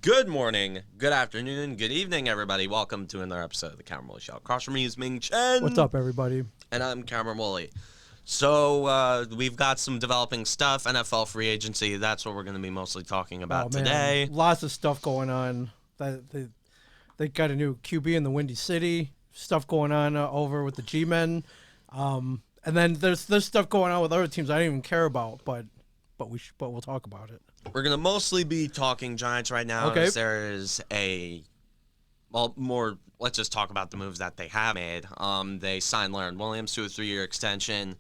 Good morning, good afternoon, good evening, everybody. Welcome to another episode of the Cameron Woolley Show. Across from me is Ming Chen. What's up, everybody? And I'm Cameron Woolley. So we've got some developing stuff, NFL free agency. That's what we're going to be mostly talking about today. Lots of stuff going on. They got a new QB in the Windy City. Stuff going on over with the G-Men. And then there's stuff going on with other teams I don't even care about, but we'll talk about it. We're going to mostly be talking Giants right now. Okay. There is let's just talk about the moves that they have made. They signed Leonard Williams to a 3-year extension.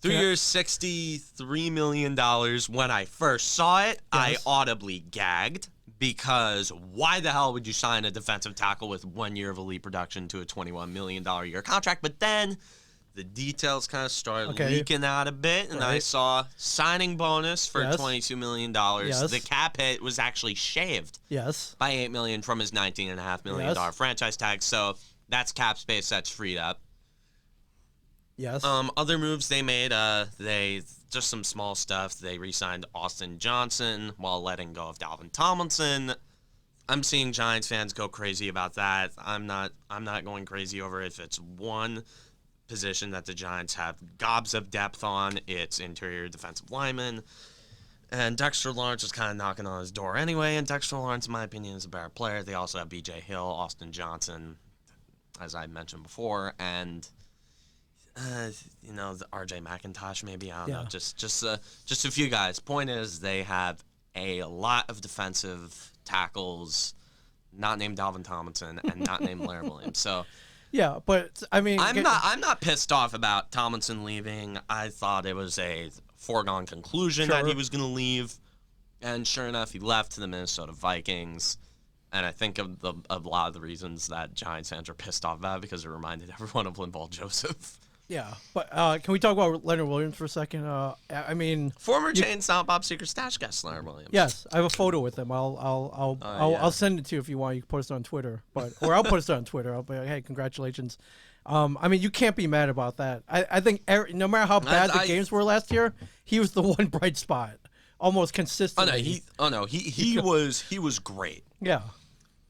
3 years, $63 million. When I first saw it, I audibly gagged because why the hell would you sign a defensive tackle with 1 year of elite production to a $21 million a year contract? But then the details kind of started leaking out a bit, and I saw signing bonus for $22 million. The cap hit was actually shaved by $8 million from his $19.5 million franchise tag. So that's cap space that's freed up. Other moves they made, they just some small stuff. They re-signed Austin Johnson while letting go of Dalvin Tomlinson. I'm seeing Giants fans go crazy about that. I'm not going crazy over it. If it's one position that the Giants have gobs of depth on, it's interior defensive lineman. And Dexter Lawrence is kind of knocking on his door anyway, and Dexter Lawrence, in my opinion, is a better player. They also have B.J. Hill, Austin Johnson, as I mentioned before, and the R.J. McIntosh, maybe. I don't know. Just a few guys. Point is, they have a lot of defensive tackles, not named Dalvin Tomlinson and not named Leonard Williams. So, yeah, but I mean, I'm not pissed off about Tomlinson leaving. I thought it was a foregone conclusion that he was going to leave, and sure enough, he left to the Minnesota Vikings. And I think of a lot of the reasons that Giants fans are pissed off about it because it reminded everyone of Linval Joseph. Yeah, but can we talk about Leonard Williams for a second? I mean, former Chain Stomp Bob Secret Stash guest Leonard Williams. Yes, I have a photo with him. I'll send it to you if you want. You can post it on Twitter, or I'll post it on Twitter. I'll be like, hey, congratulations. I mean, you can't be mad about that. I think no matter how bad the games were last year, he was the one bright spot, almost consistently. He was great. Yeah,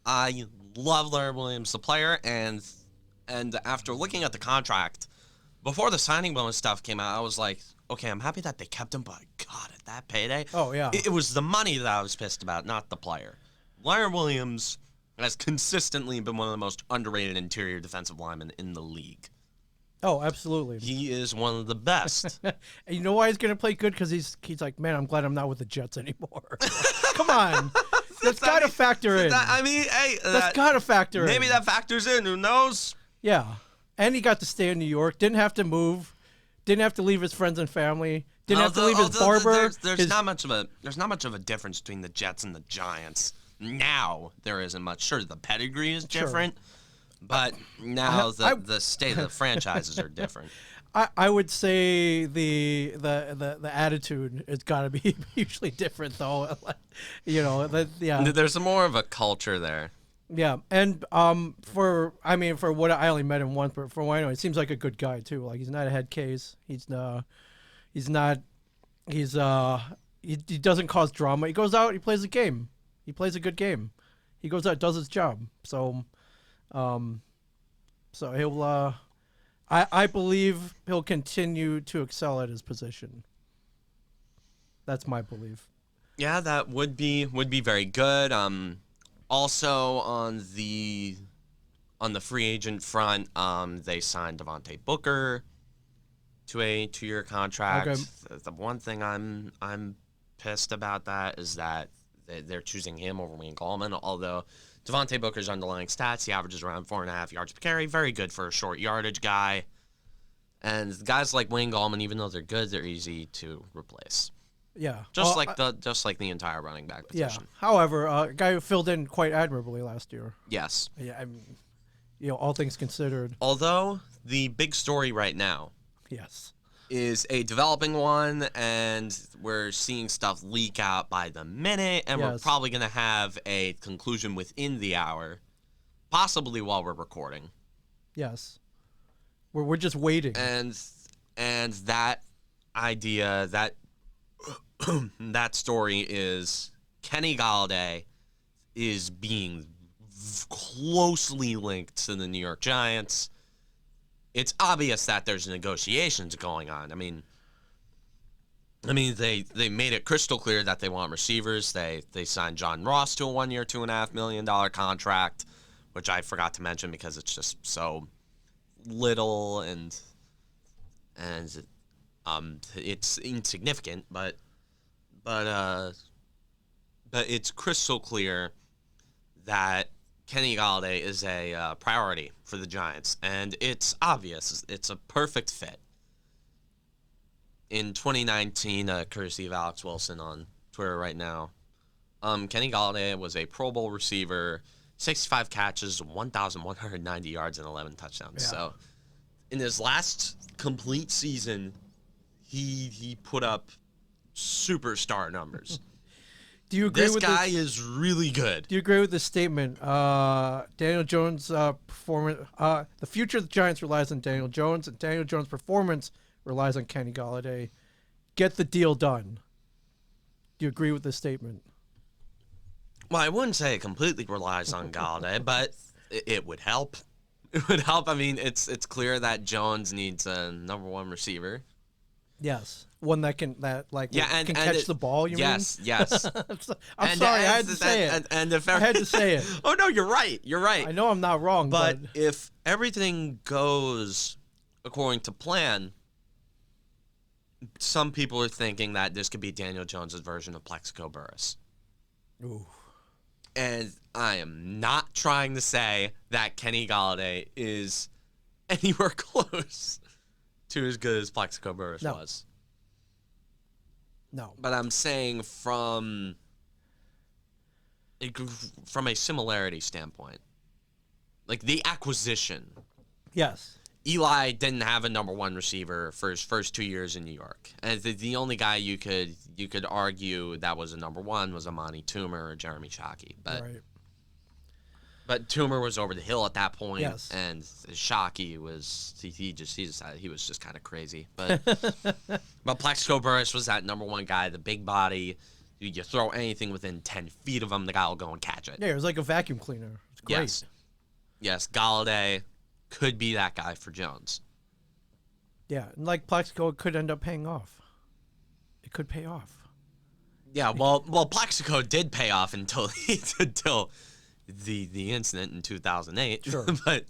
I love Leonard Williams, the player, and after looking at the contract. Before the signing bonus stuff came out, I was like, okay, I'm happy that they kept him, but God, at that payday. Oh, yeah. It was the money that I was pissed about, not the player. Leonard Williams has consistently been one of the most underrated interior defensive linemen in the league. Oh, absolutely. He is one of the best. And you know why he's going to play good? Because he's like, man, I'm glad I'm not with the Jets anymore. Come on. That's got to factor in. That's got to factor in. Maybe that factors in. Who knows? Yeah. And he got to stay in New York. Didn't have to move. Didn't have to leave his friends and family. Didn't have to leave his barber. There's not much of a difference between the Jets and the Giants. Now there isn't much. Sure, the pedigree is different, but now the state of the franchises are different. I would say the attitude has got to be hugely different, though. There's more of a culture there. Yeah, and for what I only met him once, but for what I know, he seems like a good guy too. Like he's not a head case. He doesn't cause drama. He goes out, he plays a game. He plays a good game. He goes out, does his job. So he'll I believe he'll continue to excel at his position. That's my belief. Yeah, that would be very good. Also on the free agent front, they signed Devontae Booker to a 2-year contract. Okay. The one thing I'm pissed about that is that they're choosing him over Wayne Gallman. Although Devontae Booker's underlying stats, he averages around 4.5 yards per carry, very good for a short yardage guy. And guys like Wayne Gallman, even though they're good, they're easy to replace. Yeah, just like the entire running back position. Yeah. However, a guy who filled in quite admirably last year. Yes. Yeah, I mean, all things considered. Although the big story right now, is a developing one, and we're seeing stuff leak out by the minute, and we're probably going to have a conclusion within the hour, possibly while we're recording. Yes. We're just waiting. And that idea, that story is Kenny Golladay is being closely linked to the New York Giants. It's obvious that there's negotiations going on. I mean, they made it crystal clear that they want receivers. They signed John Ross to a 1-year, $2.5 million contract, which I forgot to mention because it's just so little and it's insignificant, but it's crystal clear that Kenny Golladay is a priority for the Giants, and it's obvious. It's a perfect fit. In 2019, courtesy of Alex Wilson on Twitter right now, Kenny Golladay was a Pro Bowl receiver, 65 catches, 1,190 yards, and 11 touchdowns. Yeah. So, in his last complete season, he put up superstar numbers. Do you agree this with guy is really good. Do you agree with this statement? Daniel Jones' performance. The future of the Giants relies on Daniel Jones, and Daniel Jones' performance relies on Kenny Golladay. Get the deal done. Do you agree with this statement? Well, I wouldn't say it completely relies on Golladay, but it would help. It would help. I mean, it's clear that Jones needs a number one receiver. Yes, one that can and catch the ball. You mean? Yes. I'm sorry, I had to say it. I had to say it. Oh no, you're right. You're right. I know I'm not wrong, but if everything goes according to plan, some people are thinking that this could be Daniel Jones' version of Plexico Burress. Ooh. And I am not trying to say that Kenny Golladay is anywhere close to as good as Plexico Burress was. No. But I'm saying from a similarity standpoint, like the acquisition. Yes. Eli didn't have a number one receiver for his first 2 years in New York, and the only guy you could argue that was a number one was Amani Toomer or Jeremy Shockey, but Toomer was over the hill at that point, yes. And Shockey was he was just kind of crazy, but but Plexico Burress was that number one guy, the big body. You throw anything within 10 feet of him, the guy will go and catch it. Yeah, it was like a vacuum cleaner. It's great. Yes, Golladay could be that guy for Jones. Yeah, and like Plexico, it could end up paying off. It could pay off. Yeah, well, Plexico did pay off until the incident in 2008. Sure, but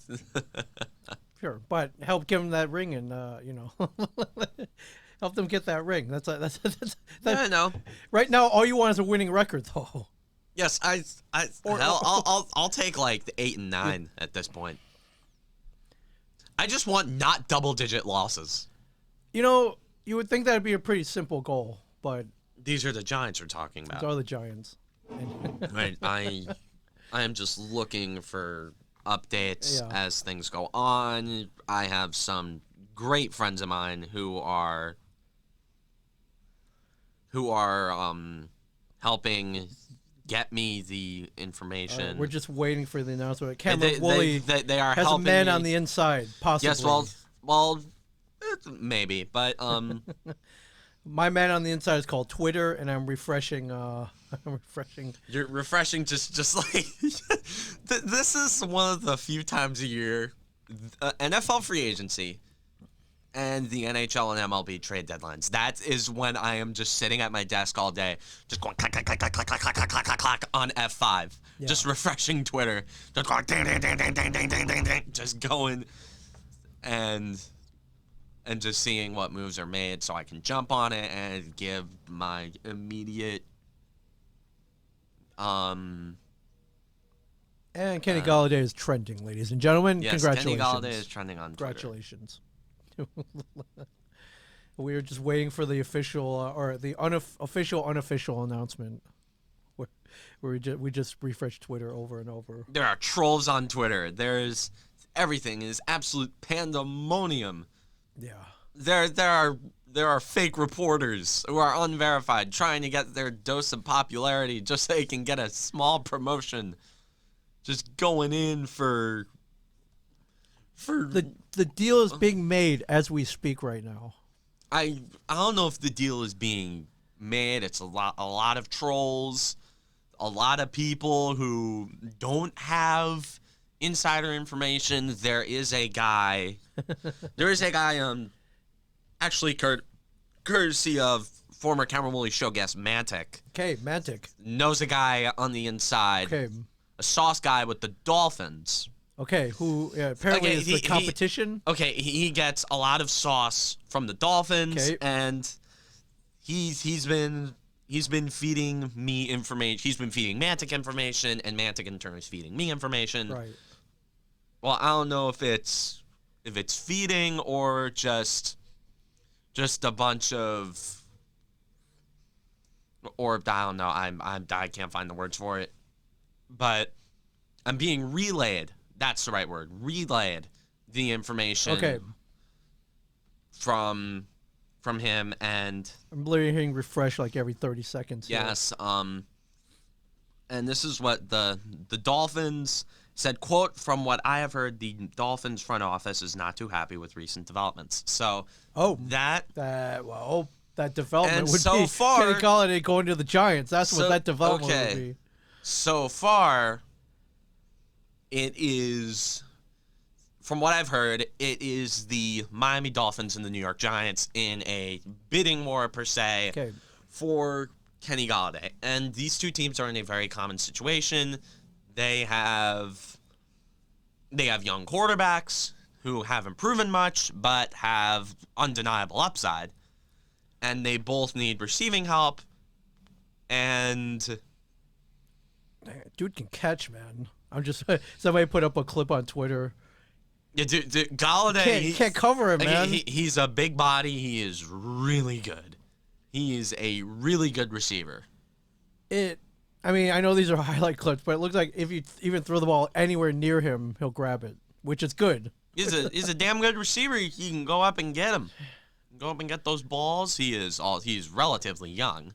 sure, but help give him that ring and help them get that ring. That's yeah, I know. Right now, all you want is a winning record, though. Yes, I'll take like the 8 and 9 at this point. I just want not double-digit losses. You know, you would think that'd be a pretty simple goal, but these are the Giants we're talking about. These are the Giants. Right, I am just looking for updates as things go on. I have some great friends of mine who are helping get me the information. We're just waiting for the announcement. Cameron Woolley they are has helping a man me. on the inside, possibly. Yes, well, maybe, but my man on the inside is called Twitter, and I'm refreshing. You're refreshing, just like this is one of the few times a year, NFL free agency, and the NHL and MLB trade deadlines. That is when I am just sitting at my desk all day, just going clack, clack, clack, clack, clack, clack, clack, clack, clack, clack on F5, just refreshing Twitter, just going ding, ding, ding, ding, ding, ding, ding, ding, ding, just going, and just seeing what moves are made so I can jump on it and give my immediate And Kenny Golladay is trending, ladies and gentlemen. Yes, congratulations. Kenny Golladay is trending on Twitter. Congratulations. We are just waiting for the official or the unofficial announcement where we just refresh Twitter over and over. There are trolls on Twitter. There's everything is absolute pandemonium. Yeah. There are fake reporters who are unverified trying to get their dose of popularity just so they can get a small promotion. Just going in for the deal is being made as we speak right now. I don't know if the deal is being made. It's a lot of trolls. a lot of people who don't have insider information. There is a guy, actually courtesy of former Cameron Woolley show guest Mantic. Okay, Mantic. Knows a guy on the inside. Okay. A sauce guy with the Dolphins. Okay, who apparently is the competition. He gets a lot of sauce from the Dolphins, and he's been feeding me information. He's been feeding Mantic information, and Mantic in turn is feeding me information. Right. Well, I don't know if it's feeding or just a bunch of, or I don't know. I can't find the words for it, but I'm being relayed. That's the right word. Relayed the information. From him, and I'm literally hitting refresh like every 30 seconds. Yes. And this is what the Dolphins said, quote, "From what I have heard, the Dolphins front office is not too happy with recent developments." So that development would so be far, Kenny Golladay going to the Giants. That's what that development would be. So far, it is, from what I've heard, it is the Miami Dolphins and the New York Giants in a bidding war, per se, for Kenny Golladay. And these two teams are in a very common situation. They have young quarterbacks who haven't proven much, but have undeniable upside. And they both need receiving help. And dude can catch, man. I'm just somebody put up a clip on Twitter. Yeah, dude, Golladay, you can't cover him, man. He's a big body. He is really good. He is a really good receiver. I mean, I know these are highlight clips, but it looks like if you even throw the ball anywhere near him, he'll grab it, which is good. He's a damn good receiver. You can go up and get him. Go up and get those balls. He's relatively young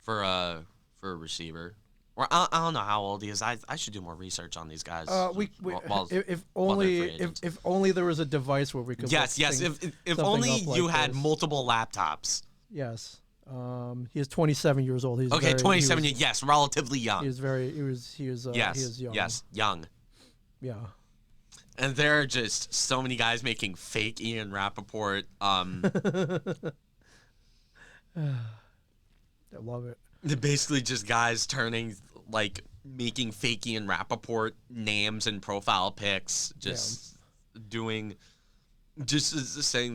for a receiver. Or I don't know how old he is. I should do more research on these guys. If only there was a device where we could. Yes. If only you had multiple laptops. Yes. He is 27 years old. He's 27. Yes, relatively young. He is young. Yes, young. Yeah. And there are just so many guys making fake Ian Rappaport. I love it. They're basically just guys making fake Ian Rappaport names and profile pics, saying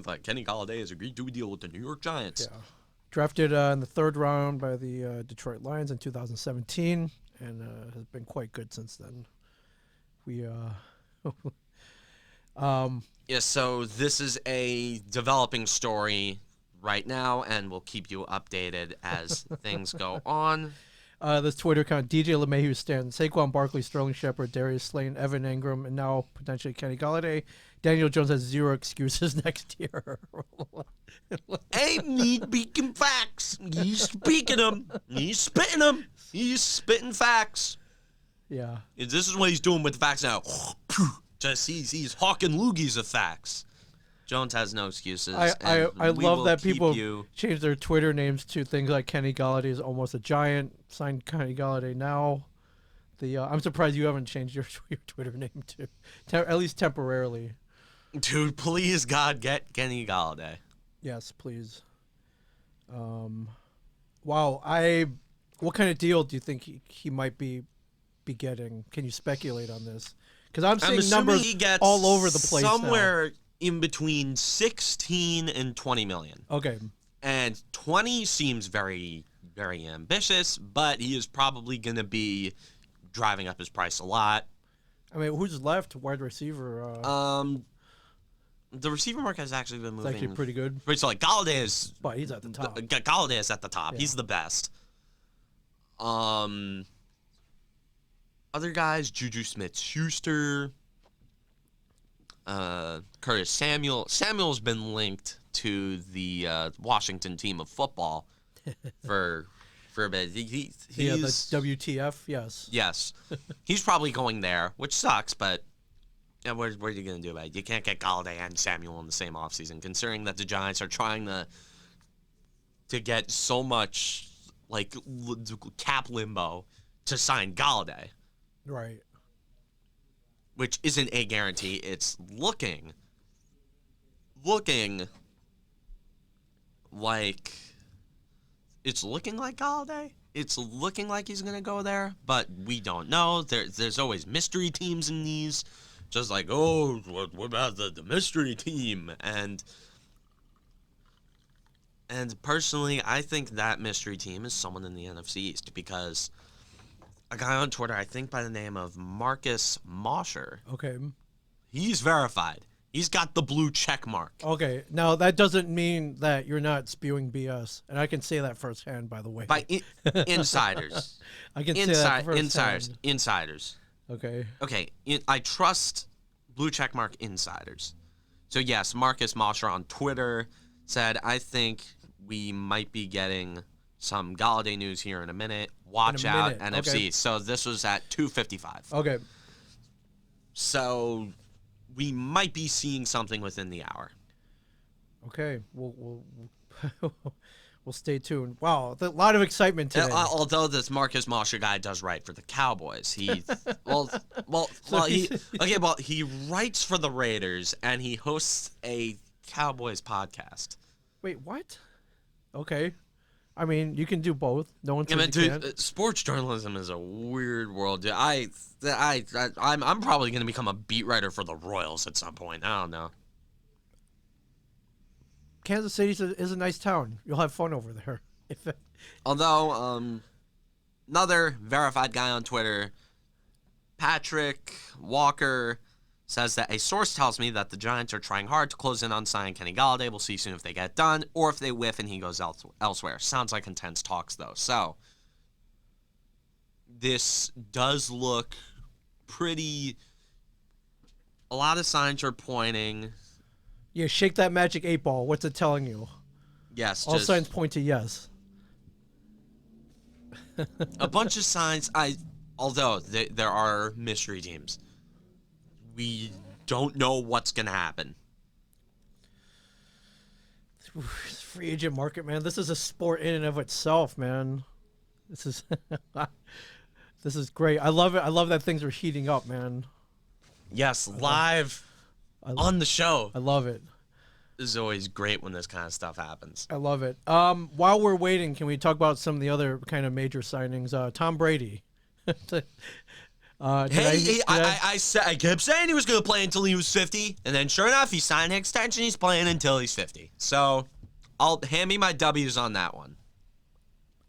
like Kenny Golladay has agreed to a deal with the New York Giants. Yeah. Drafted in the 3rd round by the Detroit Lions in 2017, and has been quite good since then. So this is a developing story right now, and we'll keep you updated as things go on. This Twitter account, DJ LeMahieu stands Saquon Barkley, Sterling Shepard, Darius Slayton, Evan Engram, and now potentially Kenny Golladay. Daniel Jones has 0 excuses next year. Ain't me speaking facts. He's speaking them. He's spitting them. He's spitting facts. Yeah. This is what he's doing with the facts now. Just he's hawking loogies of facts. Jones has no excuses. I love that people change their Twitter names to things like Kenny Golladay is almost a Giant. Signed Kenny Golladay now. I'm surprised you haven't changed your Twitter name to at least temporarily. Dude, please God, get Kenny Golladay. Yes, please. Wow. What kind of deal do you think he might be getting? Can you speculate on this? Because I'm seeing numbers he gets all over the place somewhere now. In between 16 and 20 million. Okay. And 20 seems very, very ambitious, but he is probably going to be driving up his price a lot. I mean, who's left? Wide receiver. The receiver market has actually been moving. It's actually pretty good. So like Golladay is. But he's at the top. Golladay is at the top. Yeah. He's the best. Other guys, Juju Smith-Schuster, Curtis Samuel. Samuel's been linked to the Washington team of football for a bit. The WTF, yes. Yes. He's probably going there, which sucks, but yeah, what are you going to do about it? You can't get Golladay and Samuel in the same offseason, considering that the Giants are trying to get so much like cap limbo to sign Golladay, Right. which isn't a guarantee. It's looking like Golladay. It's looking like he's gonna go there, but we don't know. There's always mystery teams in these, just like, oh, what about the mystery team? And personally, I think that mystery team is someone in the NFC East, because a guy on Twitter, I think by the name of Marcus Mosher, Okay. he's verified. He's got the blue check mark. Okay. Now that doesn't mean that you're not spewing BS, and I can say that firsthand, by the way. By insiders. I can say that Insiders. firsthand. Insiders. Okay. Okay, I trust blue checkmark insiders. So yes, Marcus Mosher on Twitter said, I think we might be getting some Golladay news here in a minute. Watch out, NFC. Okay. So this was at 2:55. Okay. So we might be seeing something within the hour. Okay. We'll stay tuned. Wow, a lot of excitement today. Although this Marcus Mosher guy does write for the Cowboys, he he writes for the Raiders and he hosts a Cowboys podcast. Wait, what? Okay. I mean, you can do both. No one says you can't. Sports journalism is a weird world. Dude. I'm probably going to become a beat writer for the Royals at some point. I don't know. Kansas City is a nice town. You'll have fun over there. Although, another verified guy on Twitter, Patrick Walker, says that a source tells me that the Giants are trying hard to close in on signing Kenny Golladay. We'll see soon if they get it done, or if they whiff and he goes elsewhere. Sounds like intense talks, though. So, this does look pretty... A lot of signs are pointing... Yeah, shake that magic 8-ball. What's it telling you? Yes. All signs point to yes. A bunch of signs. Although there are mystery teams, we don't know what's going to happen. Free agent market, man. This is a sport in and of itself, man. This is this is great. I love it. I love that things are heating up, man. Yes, live on the show. I love it. This is always great when this kind of stuff happens. I love it. While we're waiting, can we talk about some of the other kind of major signings? Tom Brady. I kept saying he was going to play until he was 50, and then sure enough, he signed an extension. He's playing until he's 50. So, hand me my W's on that one.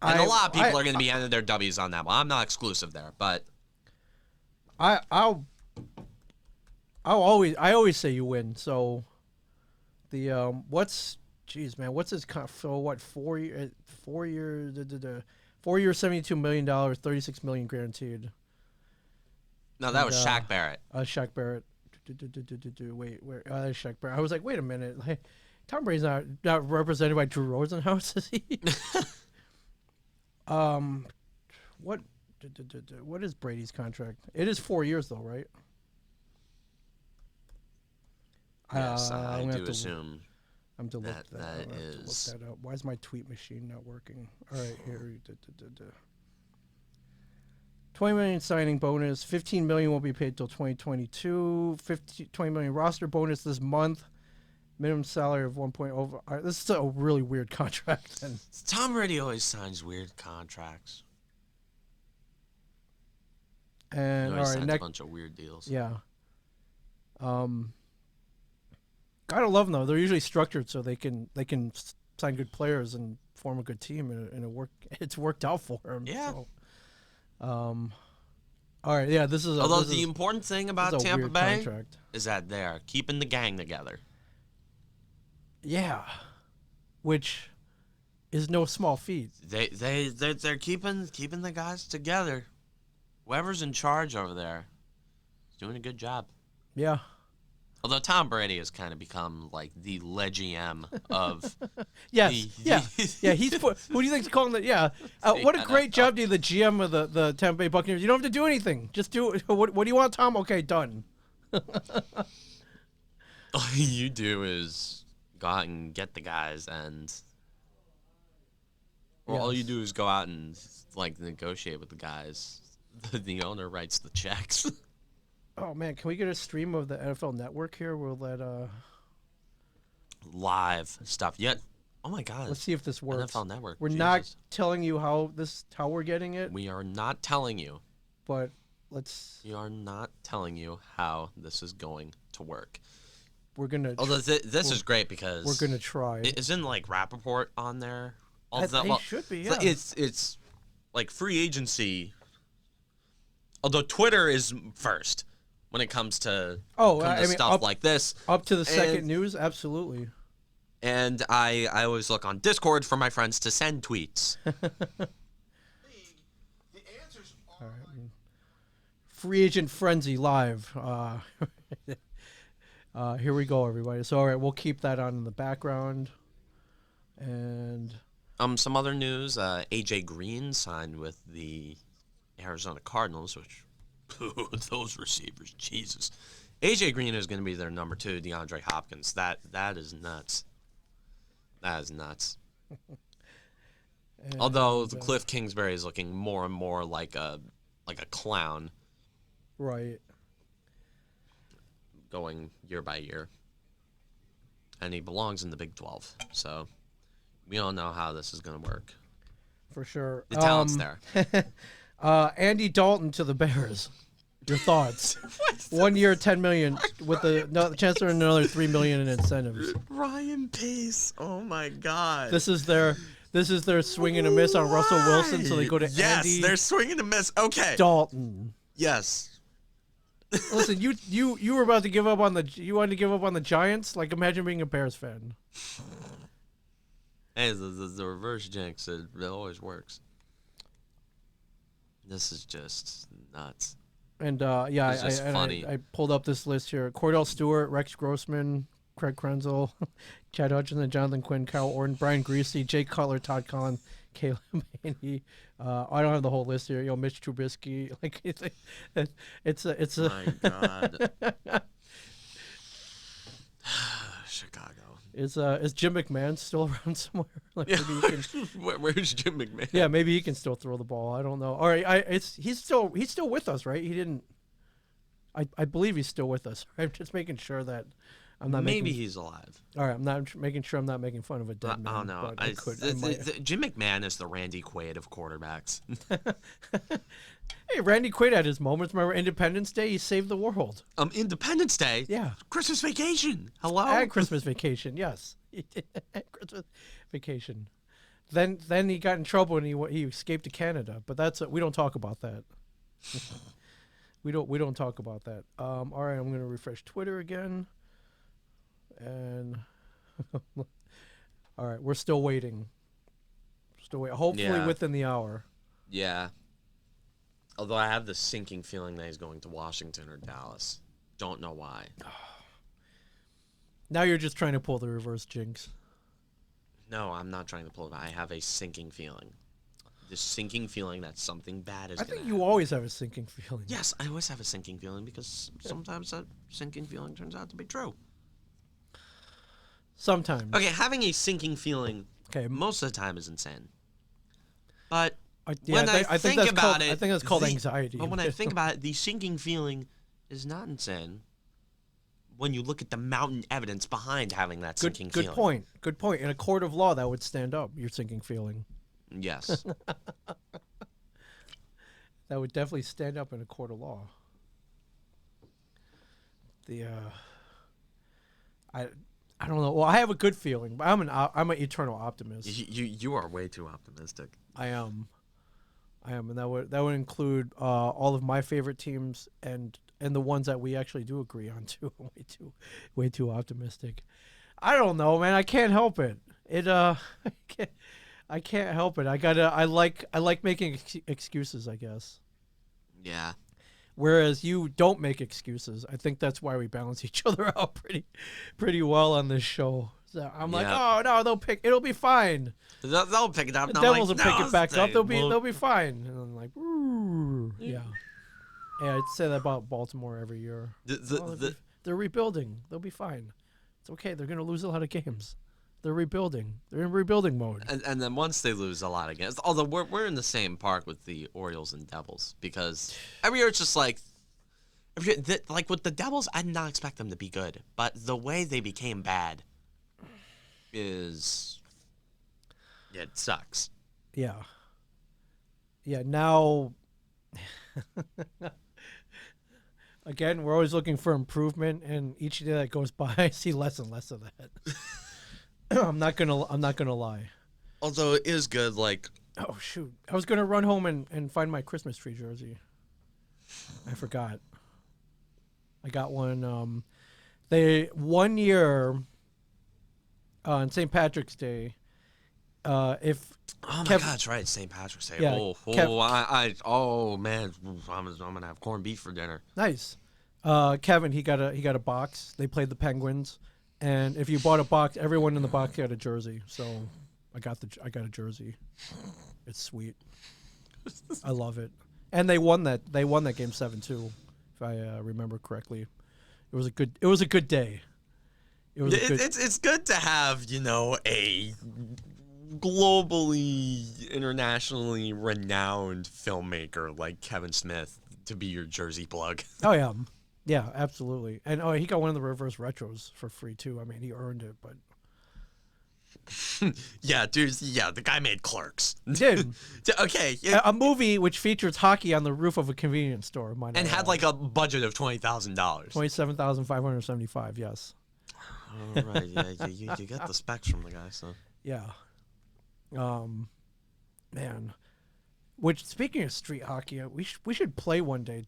And a lot of people are going to be handing their W's on that one. I'm not exclusive there, but I always say you win. So the what's his so what 4 years $72 million, $36 million guaranteed. No, that was Shaq Barrett. Shaq Barrett. Wait, where? Shaq Barrett. I was like, wait a minute. Like, Tom Brady's not represented by Drew Rosenhaus, is he? What is Brady's contract? It is 4 years though, right? Yes, I do assume. I'm to look that is. Look that up. Why is my tweet machine not working? All right, here. 20 million signing bonus. 15 million won't be paid till 2022. 20 million roster bonus this month. Minimum salary of 1.0. This is a really weird contract. And Tom Brady always signs weird contracts. And all right, next, a bunch of weird deals. Yeah. Gotta love them though. They're usually structured so they can sign good players and form a good team, and it's worked out for them. Yeah. So, all right. Yeah. This is. Although the important thing about Tampa Bay is that they're keeping the gang together. Yeah. Which is no small feat. They're keeping the guys together. Whoever's in charge over there is doing a good job. Yeah. Although Tom Brady has kind of become like the GM of yes, he's who do you think's calling that? Yeah, what a great job to the GM of the Tampa Bay Buccaneers. You don't have to do anything. Just do it. What do you want, Tom? Okay, done. All you do is go out and get the guys, and Or all you do is go out and like negotiate with the guys. The owner writes the checks. Oh man, can we get a stream of the NFL Network here? We'll let live stuff. Yet, oh my God. Let's see if this works. NFL Network. We're Jesus. not telling you how we're getting it. We are not telling you. But let's. We are not telling you how this is going to work. We're gonna. Although this is great because we're gonna try. Isn't like Rappaport on there? It should be. Yeah. It's like free agency. Although Twitter is first when it comes to stuff like this. Up to the second news, absolutely. And I always look on Discord for my friends to send tweets. Free agent frenzy live. Here we go, everybody. So all right, we'll keep that on in the background. And some other news. AJ Green signed with the Arizona Cardinals, which those receivers, Jesus. AJ Green is going to be their number 2, DeAndre Hopkins. That is nuts. That is nuts. Although Cliff Kingsbury is looking more and more like a clown. Right. Going year by year. And he belongs in the Big 12. So we don't know how this is going to work. For sure. The talent's there. Andy Dalton to the Bears. Your thoughts? 1 year, $10 million, with the chance to earn another $3 million in incentives. Ryan Pace. Oh my God. This is their swing and a miss on Russell Wilson, so they go to Andy. Yes, they're swing and a miss. Okay. Dalton. Yes. Listen, you were about to give up on you wanted to give up on the Giants. Like, imagine being a Bears fan. Hey, the reverse jinx. It always works. This is just nuts. And funny. I pulled up this list here: Cordell Stewart, Rex Grossman, Craig Krenzel, Chad Hutchinson, Jonathan Quinn, Kyle Orton, Brian Greasy, Jake Cutler, Todd Collins, Caleb Haney. I don't have the whole list here. Mitch Trubisky. Like it's a. My God. Chicago. Is Jim McMahon still around somewhere? Like maybe he can. Where's Jim McMahon? Yeah, maybe he can still throw the ball. I don't know. All right, he's still with us, right? He didn't. I believe he's still with us. I'm just making sure that I'm not. Maybe he's alive. All right, I'm not making sure I'm not making fun of a dead man. Oh no, Jim McMahon is the Randy Quaid of quarterbacks. Hey, Randy Quaid had his moments. Remember Independence Day? He saved the world. Independence Day. Yeah. Christmas Vacation. Hello. And Christmas Vacation. Yes. Christmas Vacation. Then he got in trouble and he escaped to Canada. But we don't talk about that. we don't talk about that. All right, I'm gonna refresh Twitter again. And all right, we're still waiting. Hopefully within the hour. Yeah. Although I have the sinking feeling that he's going to Washington or Dallas. Don't know why. Now you're just trying to pull the reverse jinx. No, I'm not trying to pull it. I have a sinking feeling. This sinking feeling that something bad is going to happen. I think you always have a sinking feeling. Yes, I always have a sinking feeling because sometimes that sinking feeling turns out to be true. Sometimes. Okay, having a sinking feeling most of the time is insane. But when I think about it... I think that's called anxiety. But when I think about it, the sinking feeling is not insane when you look at the mountain evidence behind having that sinking feeling. Good point. In a court of law, that would stand up, your sinking feeling. Yes. That would definitely stand up in a court of law. I don't know. Well, I have a good feeling, but I'm an eternal optimist. You are way too optimistic. I am, and that would include all of my favorite teams and the ones that we actually do agree on too. Way too optimistic. I don't know, man. I can't help it. I can't help it. I like making excuses, I guess. Yeah. Whereas you don't make excuses. I think that's why we balance each other out pretty well on this show. So I'm like, oh no, it'll be fine. They'll pick it up. The Devils will pick it back up. They'll be fine. And I'm like, yeah. Yeah, I'd say that about Baltimore every year. They're rebuilding. They'll be fine. It's okay. They're gonna lose a lot of games. They're rebuilding. They're in rebuilding mode. And then once they lose a lot of games, although we're in the same park with the Orioles and Devils, because every year it's just like, like with the Devils, I did not expect them to be good, but the way they became bad it sucks. Yeah. Yeah, now again, we're always looking for improvement, and each day that goes by I see less and less of that. I'm not gonna lie. Although it is good, like, oh shoot. I was gonna run home and find my Christmas tree jersey. I forgot. I got one. They 1 year on St. Patrick's Day. If oh my God, it's right, St. Patrick's Day. Yeah, Oh man, I'm gonna have corned beef for dinner. Nice. Kevin, he got a box. They played the Penguins, and if you bought a box, everyone in the box got a jersey. So I got a jersey. It's sweet. I love it. And they won that game 7-2, if I remember correctly. It was a good day. It's good to have, a globally, internationally renowned filmmaker like Kevin Smith to be your jersey plug. Oh yeah. Yeah, absolutely. And he got one of the reverse retros for free too. I mean, he earned it, but yeah, dude. Yeah, the guy made Clerks. Did okay, a movie which features hockey on the roof of a convenience store, and had like a budget of $20,000. $27,575. Yes. All right. Yeah, you get the specs from the guy, so yeah. Man. Which, speaking of street hockey, we should play one day.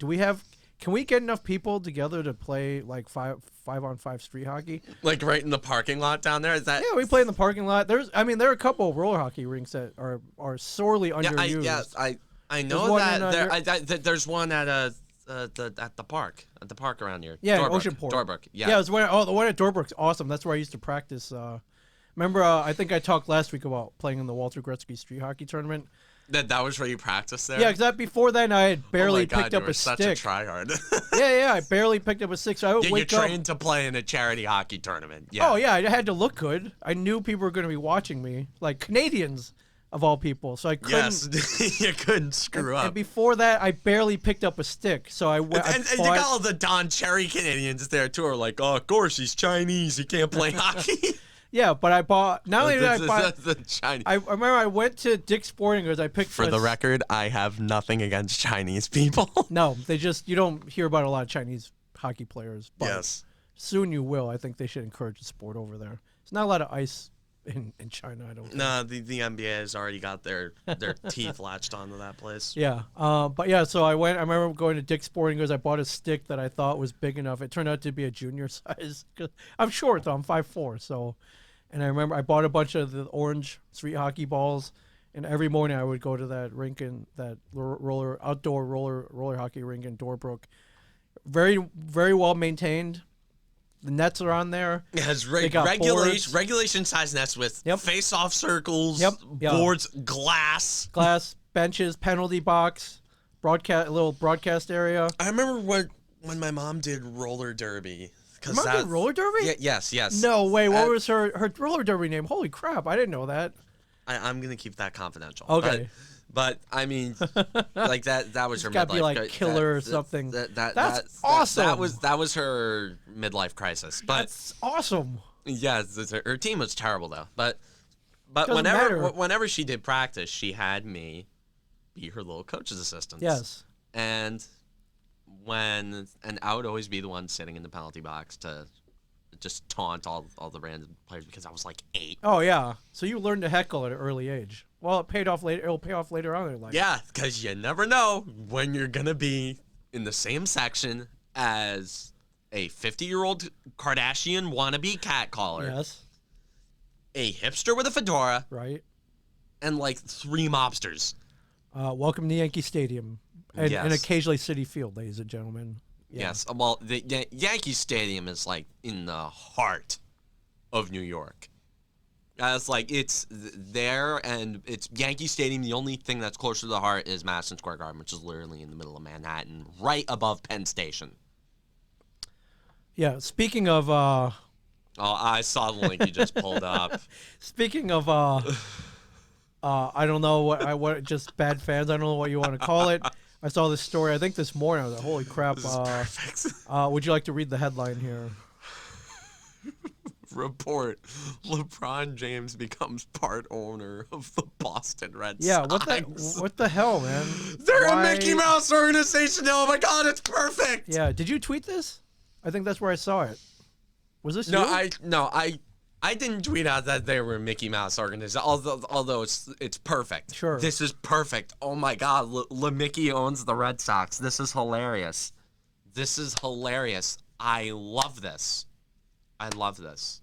Can we get enough people together to play like 5-on-5 street hockey? Like right in the parking lot down there? Is that? Yeah, we play in the parking lot. There are a couple of roller hockey rinks that are sorely underused. I know that there's one at the park around here. Yeah, Doorbrook. Oceanport. Doorbrook. Yeah. Yeah, the one at Doorbrook's awesome. That's where I used to practice. Remember, I think I talked last week about playing in the Walter Gretzky street hockey tournament. That was where you practiced there? Yeah, because before then I had barely picked up a stick. stick. Such a tryhard. yeah, I barely picked up a stick. So I would wake you up. trained to play in a charity hockey tournament. Yeah. Oh yeah, I had to look good. I knew people were going to be watching me, like Canadians of all people. So I couldn't. Yes, you couldn't screw up. And before that, I barely picked up a stick. So I went. And you got all the Don Cherry Canadians there too. Are like, oh, of course he's Chinese. He can't play hockey. Yeah, but I bought. Not only did I buy. The Chinese. I remember I went to Dick's Sporting Goods. I picked. For the record, I have nothing against Chinese people. No, you don't hear about a lot of Chinese hockey players. But yes. Soon you will. I think they should encourage the sport over there. There's not a lot of ice in China, I don't think. No, the NBA has already got their teeth latched onto that place. Yeah. But yeah, so I remember going to Dick's Sporting Goods. I bought a stick that I thought was big enough. It turned out to be a junior size. Cause I'm short, though. I'm 5'4". So, and I remember I bought a bunch of the orange street hockey balls. And every morning I would go to that rink in that outdoor roller hockey rink in Doorbrook. Very, very well maintained. The nets are on there. It has regulation size nets with face-off circles, boards, glass, benches, penalty box, little broadcast area. I remember when my mom did roller derby. Your mom did roller derby? Yes. No way. What was her roller derby name? Holy crap! I didn't know that. I'm gonna keep that confidential. Okay. But I mean, like that was her midlife. Got to be like Killer or something. That's awesome. That was her midlife crisis. But that's awesome. Yeah, her team was terrible though. But whenever she did practice, she had me be her little coach's assistant. Yes. And I would always be the one sitting in the penalty box to just taunt all the random players because I was like 8. Oh yeah. So you learned to heckle at an early age. Well, it paid off later. It'll pay off later on in life. Yeah, because you never know when you're gonna be in the same section as a 50-year-old Kardashian wannabe catcaller. Yes. A hipster with a fedora. Right. And like 3 mobsters. Welcome to Yankee Stadium, and occasionally Citi Field, ladies and gentlemen. Yeah. Yes. Well, the Yankee Stadium is like in the heart of New York. It's there, and it's Yankee Stadium. The only thing that's closer to the heart is Madison Square Garden, which is literally in the middle of Manhattan, right above Penn Station. Yeah. Speaking of Oh, I saw the link you just pulled up. Speaking of, I don't know what just bad fans. I don't know what you want to call it. I saw this story. I think this morning. I was like, holy crap! This is perfect. Would you like to read the headline here? Report: LeBron James becomes part owner of the Boston Red Yeah, Sox. what the hell, man? They're a Mickey Mouse organization now. Oh my God, it's perfect. Yeah, did you tweet this? I think that's where I saw it. Was this No, you? I didn't tweet out that they were a Mickey Mouse organization. Although it's perfect. Sure. This is perfect. Oh my God, Mickey owns the Red Sox. This is hilarious. This is hilarious. I love this. I love this.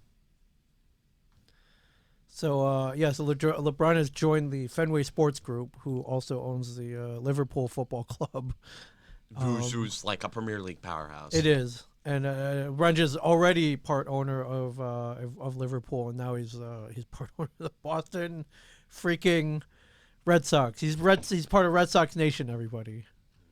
So so LeBron has joined the Fenway Sports Group, who also owns the Liverpool Football Club. Who's like a Premier League powerhouse. It is, and LeBron is already part owner of Liverpool, and now he's part owner of the Boston freaking Red Sox. He's part of Red Sox Nation. Everybody.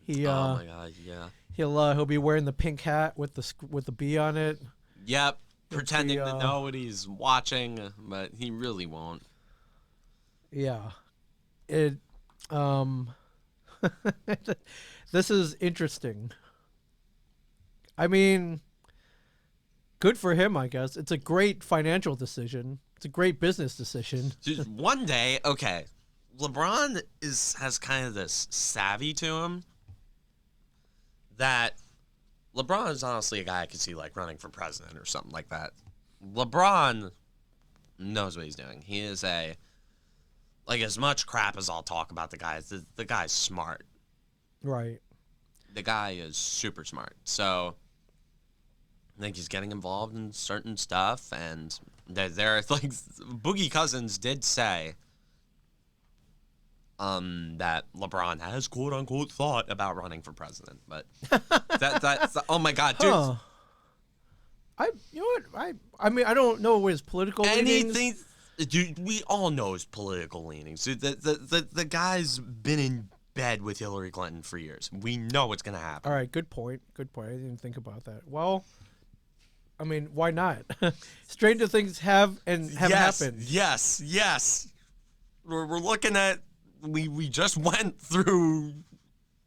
Oh my God, yeah. He'll be wearing the pink hat with the B on it. Yep. Pretending to know what he's watching, but he really won't. Yeah. It this is interesting. I mean, good for him, I guess. It's a great financial decision. It's a great business decision. Dude, one day, okay, LeBron has kind of this savvy to him that LeBron is honestly a guy I could see like running for president or something like that. LeBron knows what he's doing. He is as much crap as I'll talk about the guy. The guy's smart. Right. The guy is super smart. So I think he's getting involved in certain stuff, and they're like Boogie Cousins did say that LeBron has quote unquote thought about running for president, but that's oh my God, dude. Huh. I mean I don't know his political leanings. Dude, we all know his political leanings. Dude, the guy's been in bed with Hillary Clinton for years. We know what's gonna happen. All right, good point. Good point. I didn't think about that. Well, I mean, why not? Stranger things have happened. Yes. We're looking at. We just went through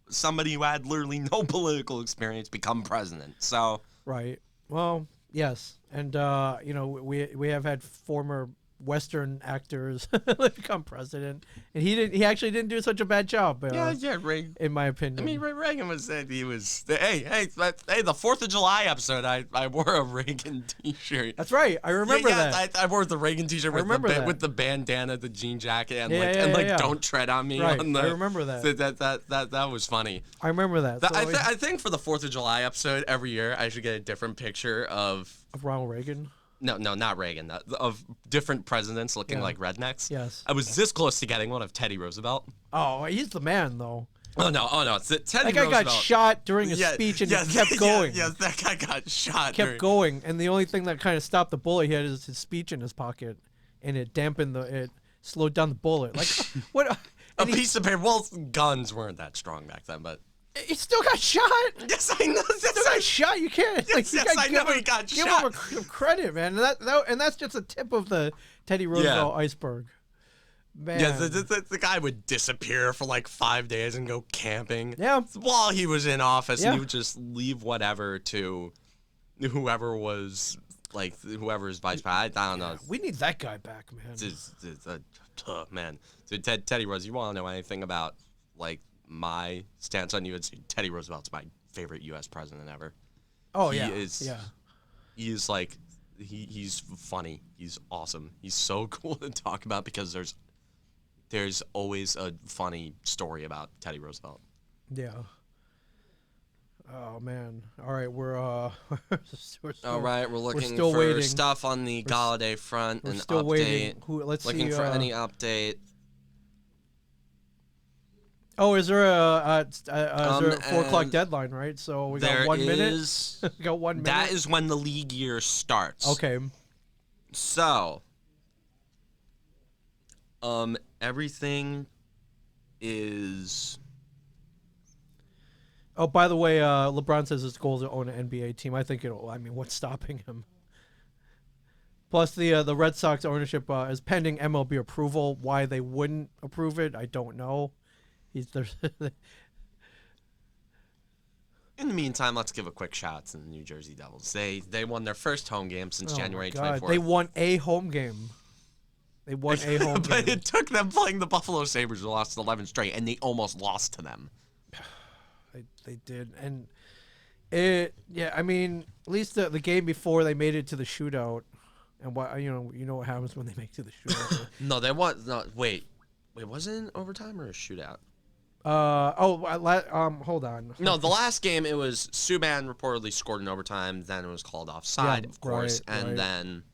somebody who had literally no political experience become president. So right. Well, yes, and we have had former Western actors become president, and he actually didn't do such a bad job. Reagan. In my opinion. I mean, Reagan was said he was. Hey, the 4th of July episode, I wore a Reagan T-shirt. That's right. I remember that. I wore the Reagan T-shirt with the bandana, the jean jacket, and don't tread on me. Right. On the, I remember that. That was funny. I remember that. I think for the 4th of July episode every year, I should get a different picture of Ronald Reagan. No, not Reagan. Of different presidents looking like rednecks. Yes. I was this close to getting one of Teddy Roosevelt. Oh, he's the man, though. Oh no! It's Teddy That guy Roosevelt. got shot during a speech and he kept going. Yes, that guy got shot. Kept going, and the only thing that kind of stopped the bullet, he had his speech in his pocket, and it dampened it slowed down the bullet. Like what? A piece of paper. Well, guns weren't that strong back then, but. He still got shot. Yes, I know. Still got shot. You can't. Yes, I know he got give shot. Give him credit, man. And that's just the tip of the Teddy Roosevelt iceberg. Man. Yeah, the guy would disappear for like 5 days and go camping. Yeah. While he was in office, and he would just leave whatever to whoever was whoever's vice president. I don't know. We need that guy back, man. Man, so Teddy Roosevelt. You want to know anything about my stance on you? It's Teddy Roosevelt's my favorite U.S. president ever. Oh, He is he's funny. He's awesome. He's so cool to talk about because there's always a funny story about Teddy Roosevelt. Yeah. Oh man. All right, we're all right, we're looking for waiting. Stuff on the Golladay front. We're still update. Waiting. Looking for any update. Oh, is there a 4 o'clock deadline, right? So we got 1 minute. We got 1 minute. That is when the league year starts. Okay. So, everything is. Oh, by the way, LeBron says his goal is to own an NBA team. I think it'll. I mean, what's stopping him? Plus, the Red Sox ownership is pending MLB approval. Why they wouldn't approve it, I don't know. There's In the meantime, let's give a quick shout out to the New Jersey Devils. They won their first home game since January 24th. They won a home game. They won a home game. But it took them playing the Buffalo Sabres who lost 11 straight, and they almost lost to them. They did. And I mean, at least the game before they made it to the shootout. And what you know what happens when they make it to the shootout. No, they won. No, wait, was it an overtime or a shootout? Hold on. No, the last game it was Subban reportedly scored in overtime. Then it was called offside, of course, and then.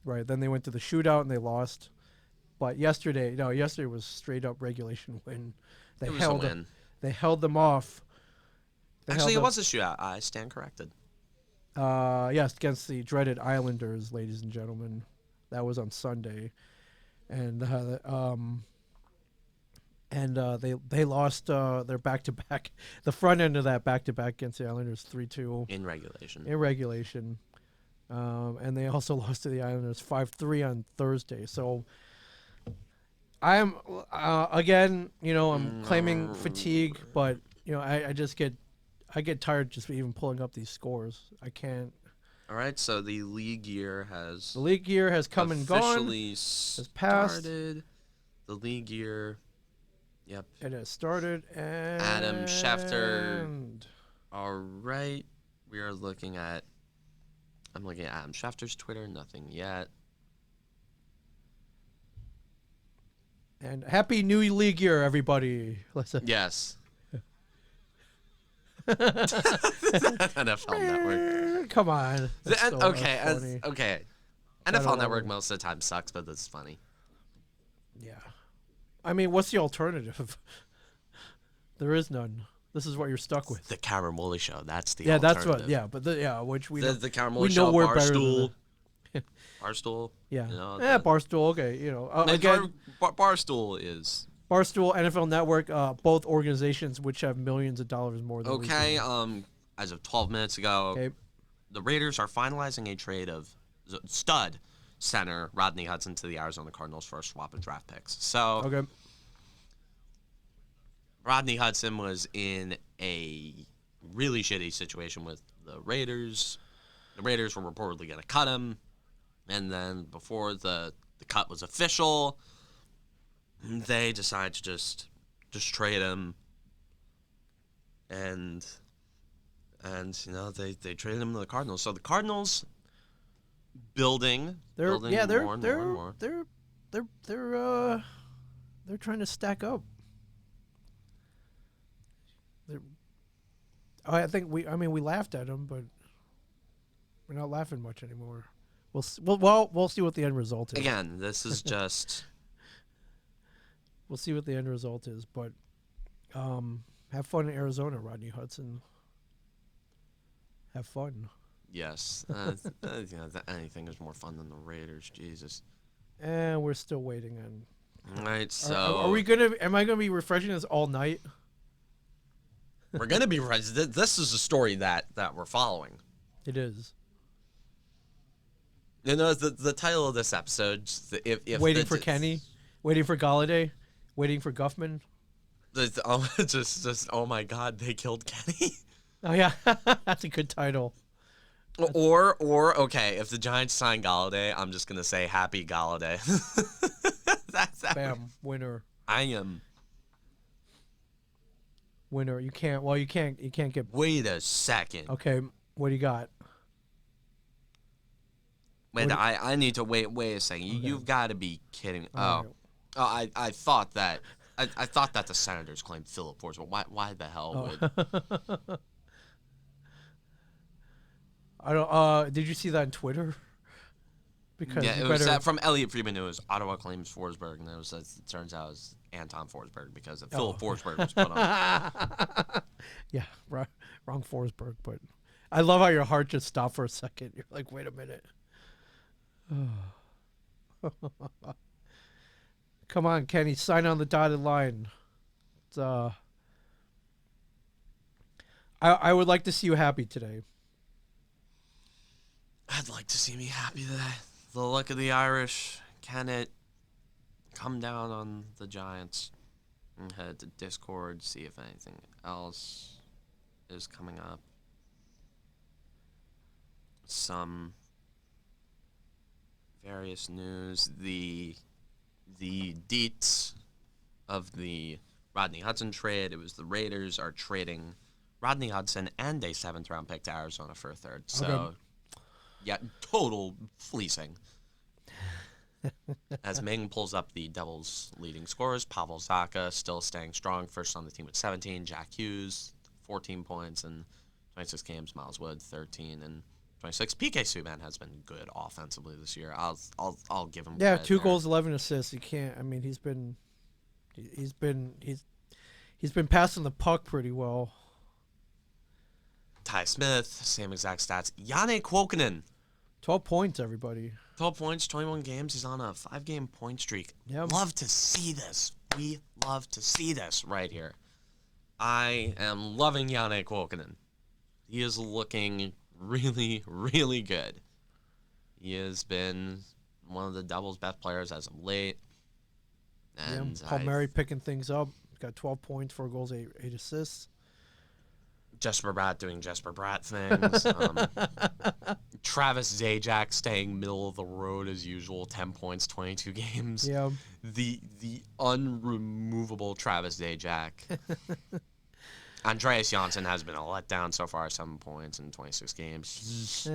Right, then they went to the shootout and they lost. But yesterday was straight up regulation win. They held them off. Actually, it was a shootout. I stand corrected. Yes, against the dreaded Islanders, ladies and gentlemen. That was on Sunday, and they lost their back-to-back. The front end of that back-to-back against the Islanders 3-2 in regulation. And they also lost to the Islanders 5-3 on Thursday. So I'm again, I'm claiming fatigue, but I get tired just even pulling up these scores. I can't. All right, so the league year has come and gone. Officially has passed. The league year. Yep. It has started. And Adam Schefter. All right, we are looking at. I'm looking at Adam Schefter's Twitter. Nothing yet. And happy new league year, everybody. Yes. NFL Network. Come on. Okay. NFL Network most of the time sucks, but this is funny. Yeah. I mean, what's the alternative? There is none. This is what you're stuck with. The Cameron Woolley Show. That's the alternative. That's what. Yeah, but which we the Cameron Woolley Show. Barstool. Barstool. Yeah. Barstool. Okay. Again, Barstool is. Barstool, NFL Network, both organizations which have millions of dollars more than we do. As of 12 minutes ago, the Raiders are finalizing a trade of stud center Rodney Hudson to the Arizona Cardinals for a swap of draft picks. So, Rodney Hudson was in a really shitty situation with the Raiders. The Raiders were reportedly going to cut him, and then before the cut was official, they decided to just trade him, and they traded him to the Cardinals. So the Cardinals building more and more. They're trying to stack up. I think we laughed at them, but we're not laughing much anymore. We'll see what the end result is. Again, this is just. We'll see what the end result is, but have fun in Arizona, Rodney Hudson. Have fun. Yes. Anything is more fun than the Raiders. Jesus. And we're still waiting on. All right, so. Am I going to be refreshing this all night? We're going to be. This is a story that we're following. It is. The title of this episode. If Waiting for Kenny? Waiting for Golladay? Waiting for Guffman? Oh my God, they killed Kenny. Oh yeah, that's a good title. Or okay, if the Giants sign Golladay, I'm just gonna say Happy Golladay. Bam, winner. I am winner. You can't get. Wait a second. Okay, what do you got? Wait, I need to wait a second. Okay. You've got to be kidding. I thought that I thought that the Senators claimed Philip Forsberg. Why the hell would? I don't. Did you see that on Twitter? Because it was that from Elliot Friedman. It was Ottawa claims Forsberg, and it turns out it was Anton Forsberg because Philip Forsberg was put on. Yeah, wrong Forsberg. But I love how your heart just stopped for a second. You're like, wait a minute. Come on, Kenny, sign on the dotted line. It's, I would like to see you happy today. I'd like to see me happy today. the luck of the Irish. Can it come down on the Giants? And head to Discord, see if anything else is coming up. Some various news. The deets of the Rodney Hudson trade. It was the Raiders are trading Rodney Hudson and a 7th-round pick to Arizona for a 3rd. So, okay. Yeah, total fleecing. As Ming pulls up the Devils' leading scorers, Pavel Zacha still staying strong, first on the team with 17. Jack Hughes, 14 points in 26 games. Miles Wood, 13 and 26. PK Subban has been good offensively this year. I'll give him. Yeah, credit 2 there. goals, 11 assists. You can't. I mean, he's been passing the puck pretty well. Ty Smith, same exact stats. Janne Kuokkanen, 12 points, everybody. 12 points, 21 games. He's on a 5-game point streak. Yep. Love to see this. We love to see this right here. I am loving Janne Kuokkanen. He is looking really, really good. He has been one of the Devils' best players as of late. And Paul Murray picking things up. Got 12 points, 4 goals, 8 assists. Jesper Bratt doing Jesper Bratt things. Travis Zajac staying middle of the road as usual, 10 points, 22 games. Yeah. The unremovable Travis Zajac. Andreas Janssen has been a letdown so far, 7 points in 26 games.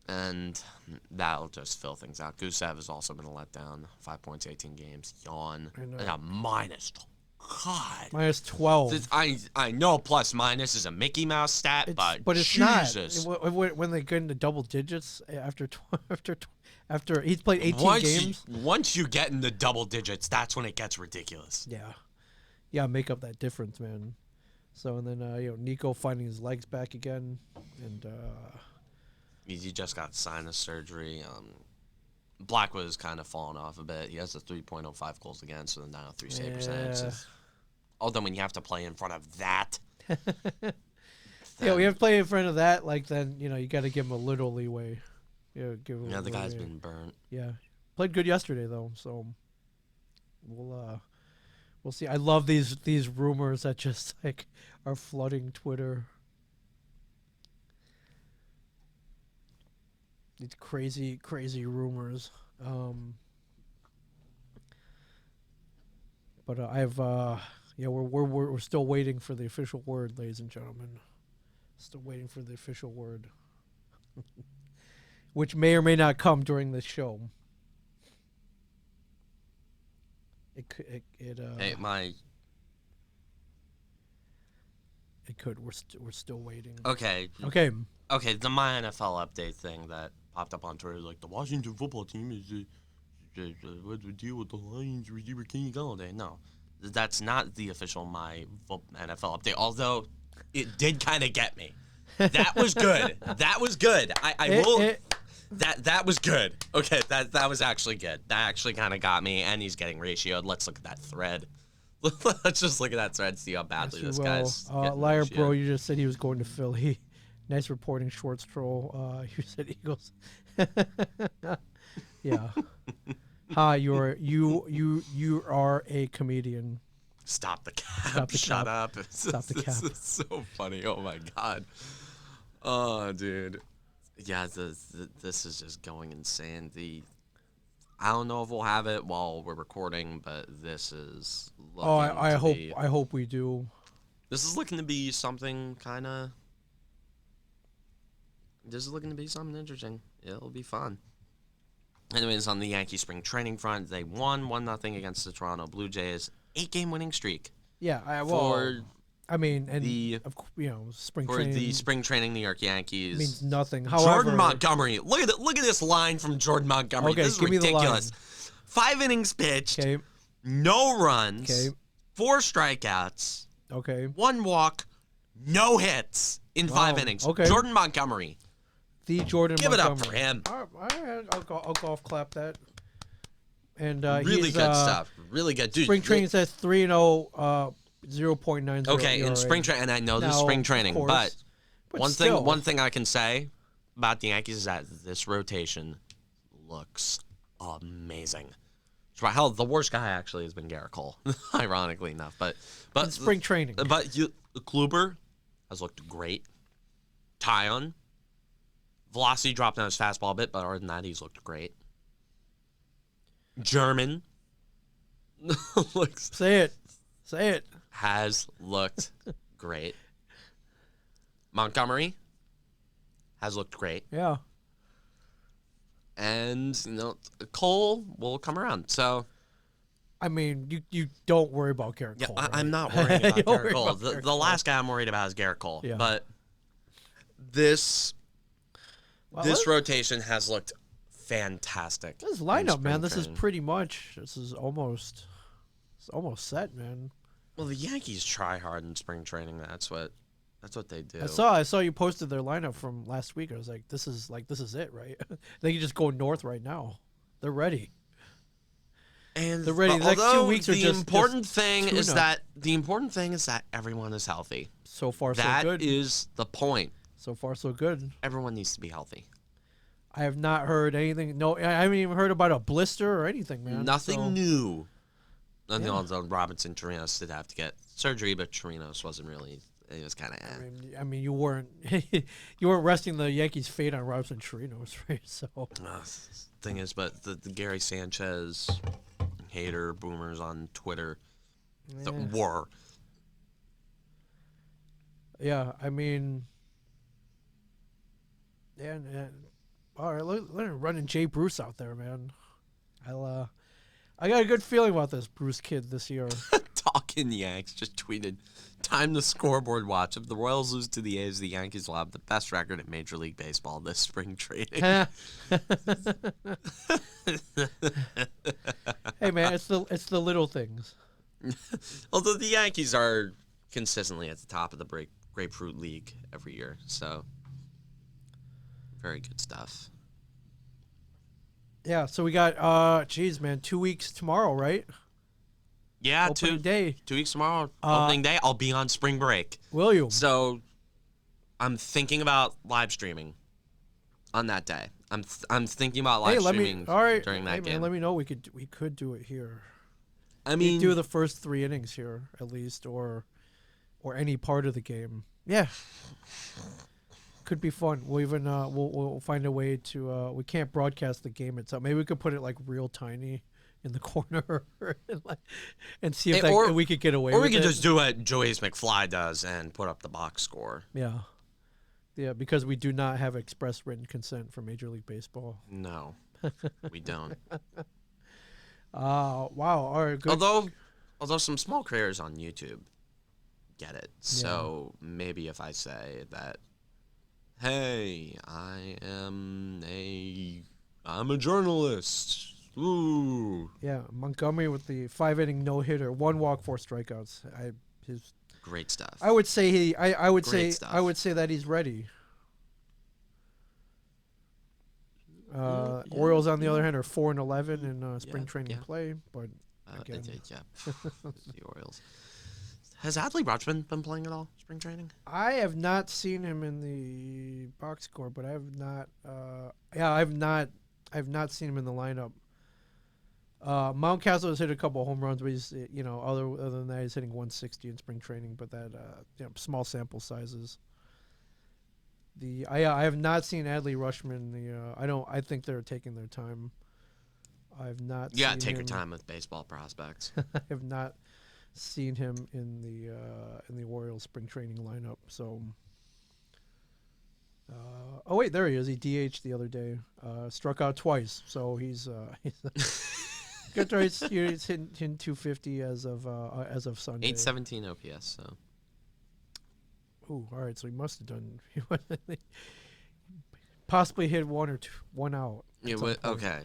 And that'll just fill things out. Gusev has also been a letdown, 5 points, 18 games. Yawn. And a minus. God. Minus 12. I know plus minus is a Mickey Mouse stat, but it's Jesus. not. When they get into double digits after he's played 18 games. Once you get into double digits, that's when it gets ridiculous. Yeah, make up that difference, man. So and then Nico finding his legs back again, and he just got sinus surgery. Black was kind of falling off a bit. He has a 3.05 goals against with a 903 save percentage. Although when you have to play in front of that, yeah, we have to play in front of that. Like then you got to give him a little leeway. Give him the guy's been burnt. Yeah, played good yesterday though, so we'll see. I love these rumors that just like are flooding Twitter. These crazy rumors. But we're still waiting for the official word, ladies and gentlemen. Still waiting for the official word, which may or may not come during this show. It could. It could. We're still waiting. Okay. The My NFL update thing that popped up on Twitter, like the Washington football team is what to deal with the Lions receiver Kenny Golladay. No, that's not the official My NFL update. Although it did kind of get me. That was good. That was good. That was good. Okay, that was actually good. That actually kind of got me. And he's getting ratioed. Let's look at that thread. Let's just look at that thread. See how badly this guy's. Liar, bro. You just said he was going to Philly. Nice reporting, Shorts Troll. You said Eagles. Yeah. Hi, you are a comedian. Stop the cap. Shut up. Stop the cap. This is so funny. Oh my god. Oh, dude. Yeah, this is just going insane. I don't know if we'll have it while we're recording, but this is. I hope we do. This is looking to be something kind of. This is looking to be something interesting. It'll be fun. Anyways, on the Yankee spring training front, they won 1-0 against the Toronto Blue Jays. 8-game winning streak. Yeah, spring for training. the spring training New York Yankees means nothing. However, Jordan Montgomery. Look at this line from Jordan Montgomery. Okay, this is give ridiculous. Me the 5 innings pitched. Okay. No runs. Okay. 4 strikeouts. Okay. 1 walk. No hits in 5 innings. Okay. Jordan Montgomery. The Jordan Give Montgomery. it up for him. All right, I'll golf clap that. And really good stuff. Really good. Dude, spring training says 3-0, 0.90. Okay, ERA. in spring training, and I know this is spring training, but one thing I can say, about the Yankees is that this rotation looks amazing. Hell, the worst guy actually has been Garrett Cole, ironically enough. But in spring training. But Kluber has looked great. Tyon, velocity dropped on his fastball a bit, but other than that, he's looked great. German Say it. Has looked great. Montgomery has looked great. Yeah. And Cole will come around. So, I mean, you don't worry about Garrett Cole. Right? I'm not worried about Garrett Cole. The last guy I'm worried about is Garrett Cole. Yeah. But this rotation has looked fantastic. This lineup, man. This is pretty much. This is almost set, man. Well, the Yankees try hard in spring training. That's what they do. I saw you posted their lineup from last week. I was like, this is it, right? They can just go north right now. They're ready. And they're ready. The next 2 weeks are the important thing is that everyone is healthy. So far, so good. That is the point. So far, so good. Everyone needs to be healthy. I have not heard anything. No, I haven't even heard about a blister or anything, man. Nothing new. Although Robinson Chirinos did have to get surgery, but Chirinos wasn't really. It was kind of. I mean, you weren't resting the Yankees' fate on Robinson Chirinos, right? So. Thing is, but the Gary Sanchez hater boomers on Twitter were. Yeah, I mean. Yeah, all right, let me running Jay Bruce out there, man. I got a good feeling about this Bruce kid this year. Talking Yanks just tweeted, "Time to scoreboard watch. If the Royals lose to the A's, the Yankees will have the best record in Major League Baseball this spring training." Hey man, it's the little things. Although the Yankees are consistently at the top of the Grapefruit League every year, so very good stuff. Yeah, so we got geez, man, 2 weeks tomorrow, right? Yeah, opening day. 2 weeks tomorrow, opening day. I'll be on spring break. Will you? So I'm thinking about live streaming on that day. I'm thinking about live streaming during that game. Man, let me know. We could do it here. I mean, do the first 3 innings here at least, or any part of the game. Yeah. Could be fun. We'll even we'll find a way to we can't broadcast the game itself. Maybe we could put it like real tiny in the corner and see if we could get away with it. Or we could just do what Joyce McFly does and put up the box score. Yeah. Yeah, because we do not have express written consent from Major League Baseball. No. We don't. Wow. All right, good. Although some small creators on YouTube get it. So maybe if I say that, hey, I'm a journalist. Ooh. Yeah, Montgomery with the 5-inning no-hitter, 1 walk, 4 strikeouts. Great stuff. I would say I would say that he's ready. Orioles on the other hand are 4-11 in spring training play, but again, the Orioles. Has Adley Rutschman been playing at all spring training? I have not seen him in the box score, but I have not. I've not seen him in the lineup. Mountcastle has hit a couple of home runs, but he's other than that he's hitting 160 in spring training, but that small sample sizes. I have not seen Adley Rutschman. I think they're taking their time. I've not. Yeah, take your time with baseball prospects. I have not seen him in the Orioles spring training lineup. So, oh wait, there he is. He DH'd the other day. Struck out twice, so he's good. He's hitting 250 as of Sunday. 817 OPS. So. Ooh, all right. So he must have done. Possibly hit one out. Yeah. Okay.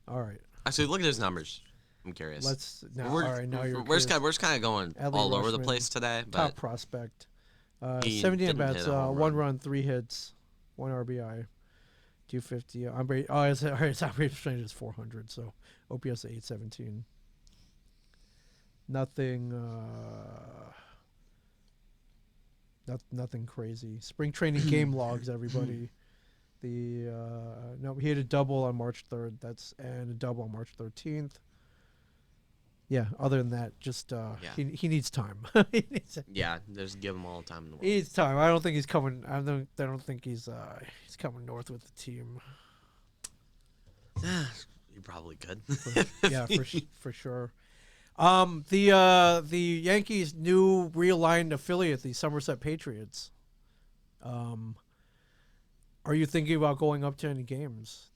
All right. Actually, look at his numbers. I'm curious. Now you're we're kind of going Adley all Rutschman, over the place today. But top prospect. 70 at bats, 1 run, 3 hits, 1 RBI, 250. His operating percentage is 400, so OPS 817. Nothing. Nothing crazy. Spring training game logs, everybody. No, he had a double on March 3rd. And a double on March 13th. Yeah. Other than that, just he needs time. Yeah, just give him all the time in the world. He needs time. I don't think he's coming. I don't think he's coming north with the team. You probably could. Yeah, for sure. The Yankees' new realigned affiliate, the Somerset Patriots. Are you thinking about going up to any games?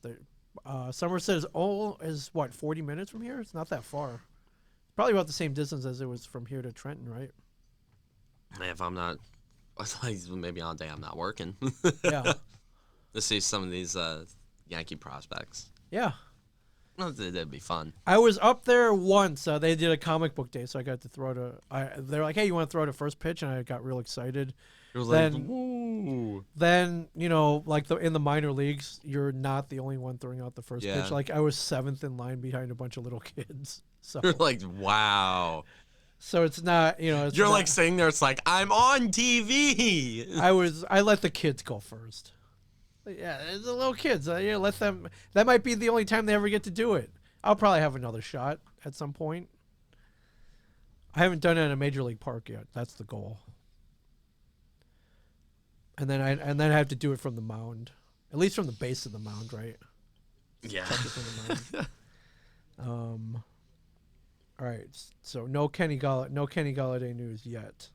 Somerset is what, 40 minutes from here? It's not that far. Probably about the same distance as it was from here to Trenton, right? If I'm not, maybe on a day I'm not working. Yeah. To see some of these Yankee prospects. Yeah. No, that'd be fun. I was up there once. They did a comic book day, so I got to throw they're like, hey, you want to throw the first pitch? And I got real excited. It was like, woo. Then, like in the minor leagues, you're not the only one throwing out the first pitch. Like, I was 7th in line behind a bunch of little kids. So you're like, wow. So it's not, you're like sitting there, it's like, I'm on TV. I let the kids go first. Yeah, the little kids. Let them. That might be the only time they ever get to do it. I'll probably have another shot at some point. I haven't done it in a major league park yet. That's the goal. And then I have to do it from the mound, at least from the base of the mound, right? Yeah. All right. So no Kenny Golladay news yet.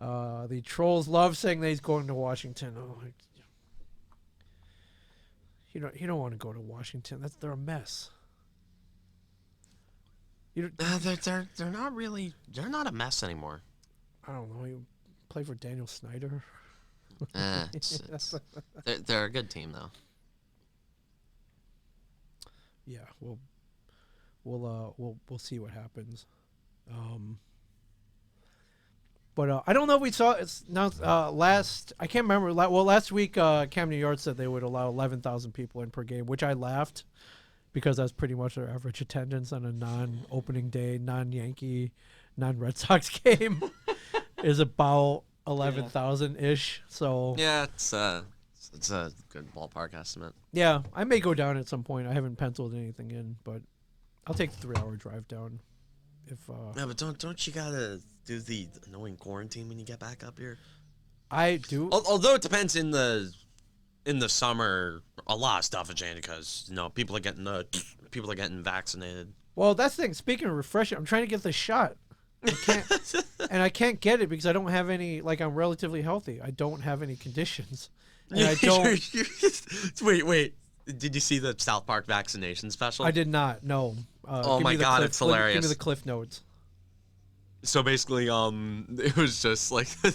The trolls love saying that he's going to Washington. Oh, you don't want to go to Washington. They're a mess. They're not really. They're not a mess anymore. I don't know. You play for Daniel Snyder. They're a good team though. Yeah, we'll see what happens. But I don't know if we saw it's now last. I can't remember. Last week Cam New York said they would allow 11,000 people in per game, which I laughed because that's pretty much their average attendance on a non-opening day, non-Yankee, non-Red Sox game is about 11,000 ish. So yeah, it's a good ballpark estimate. Yeah, I may go down at some point. I haven't penciled anything in, but I'll take the 3-hour drive down. Yeah, but don't you gotta do the annoying quarantine when you get back up here? I do. Although it depends in the summer, a lot of stuff is changing because people are getting vaccinated. Well, that's the thing. Speaking of refreshing, I'm trying to get the shot. I can't get it because I don't have any. Like, I'm relatively healthy. I don't have any conditions. And I don't. Wait. Did you see the South Park vaccination special? I did not. No. Oh my god, it's hilarious. Give me the cliff notes. So basically, it was just like they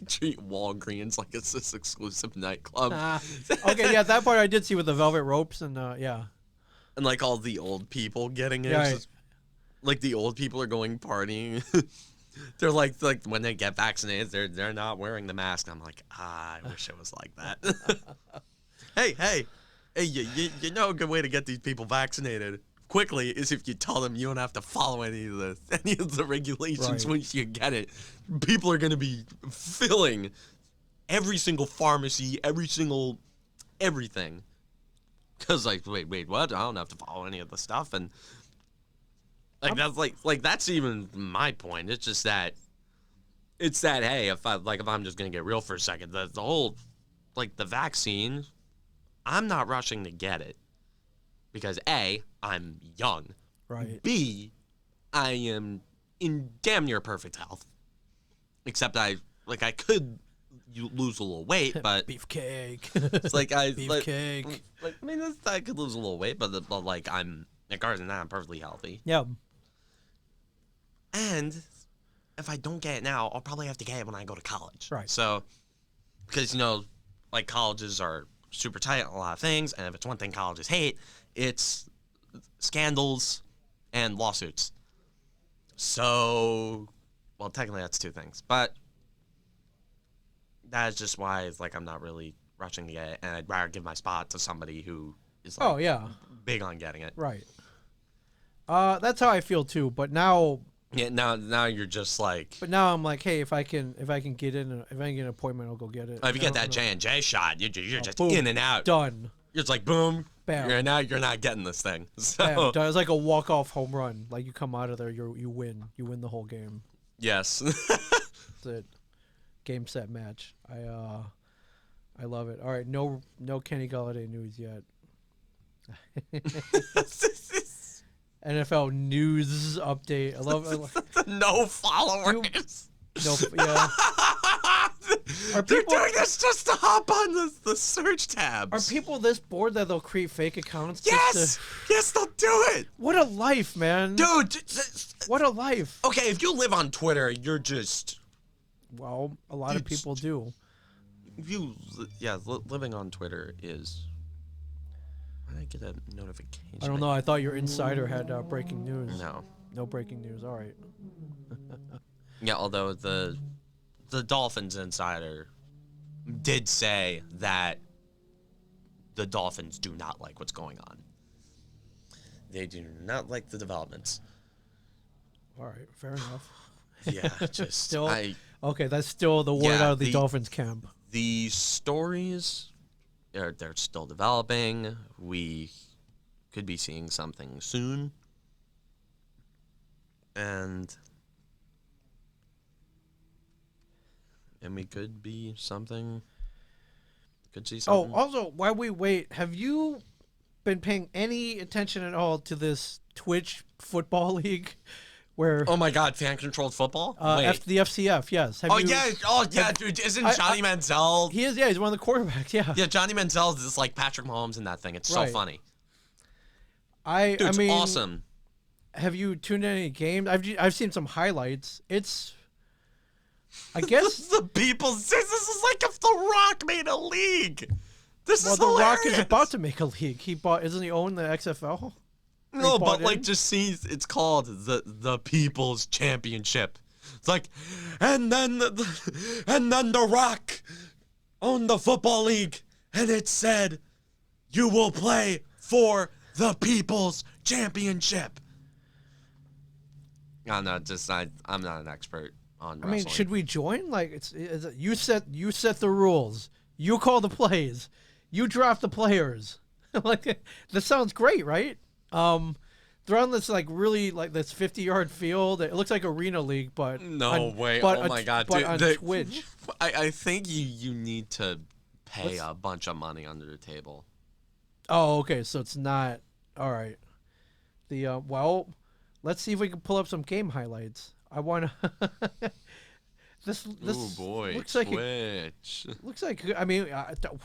treat Walgreens like it's this exclusive nightclub. Okay, yeah, that part I did see with the velvet ropes and yeah. And like all the old people getting it. Yeah, right. Like the old people are going partying. They're like when they get vaccinated, they're not wearing the mask. I'm like, I wish it was like that. Hey, you know a good way to get these people vaccinated quickly is if you tell them you don't have to follow any of the regulations right. once you get it. People are going to be filling every single pharmacy, everything. Because like, wait, what? I don't have to follow any of the stuff. And like that's even my point. It's just that hey, if I'm just going to get real for a second, the whole like the vaccine, I'm not rushing to get it because A, I'm young. Right. B, I am in damn near perfect health. Except I could lose a little weight, but beefcake. It's like beefcake. I could lose a little weight, but like I'm other than that, I'm perfectly healthy. Yeah. And if I don't get it now, I'll probably have to get it when I go to college. Right. So, because like colleges are super tight on a lot of things, and if it's one thing colleges hate, it's scandals and lawsuits. So, well, technically that's two things, but that is just why it's like I'm not really rushing to get it, and I'd rather give my spot to somebody who is like big on getting it. Right. That's how I feel too, but now Yeah, now you're just like. But now I'm like, hey, if I can get an appointment, I'll go get it. If you get that J&J shot, you're just boom, in and out. done. It's like boom, bam. You're not getting this thing. So Bam, done. It's like a walk-off home run. Like you come out of there, you win the whole game. yes. That's it. Game, set, match. I love it. All right, no Kenny Golladay news yet. NFL news update. I love no followers. No, yeah. They're doing this just to hop on the search tabs. Are people this bored that they'll create fake accounts? Yes, yes, they'll do it. What a life, man, dude. What a life. Okay, if you live on Twitter, you're just. Well, a lot of people do. Living on Twitter is. Why did I get a notification? I don't know. I thought your insider had breaking news. No breaking news. All right. Yeah, although the Dolphins insider did say that the Dolphins do not like what's going on. They do not like the developments. All right, fair enough. Yeah, just still okay. That's still the word out of the Dolphins camp. The stories, they're still developing. We could be seeing something soon, and we could be something. Could see something. Oh, also, while we wait, have you been paying any attention at all to this Twitch football league? Where oh my God, fan-controlled football? Wait. The FCF, yes. Dude, isn't Johnny Manziel? He is, yeah. He's one of the quarterbacks, yeah. Yeah, Johnny Manziel is just like Patrick Mahomes in that thing. It's so funny. I mean, awesome. Have you tuned in any games? I've seen some highlights. It's, I guess the people. This is like if The Rock made a league. This is The hilarious. Rock is about to make a league. Isn't he own the XFL? No, but like just see, it's called the People's Championship. It's like, and then The Rock owned the football league, and it said, you will play for the People's Championship. I'm not an expert on wrestling. I mean, should we join? Like, you set the rules. You call the plays. You draft the players. Like, this sounds great, right? They're on this like really like this 50-yard field. It looks like Arena League, but oh my God, but dude, on Twitch. I think you need to pay a bunch of money under the table. Oh, okay, so it's not all right. Well, let's see if we can pull up some game highlights. I want to. This oh boy, looks Twitch. Looks like I mean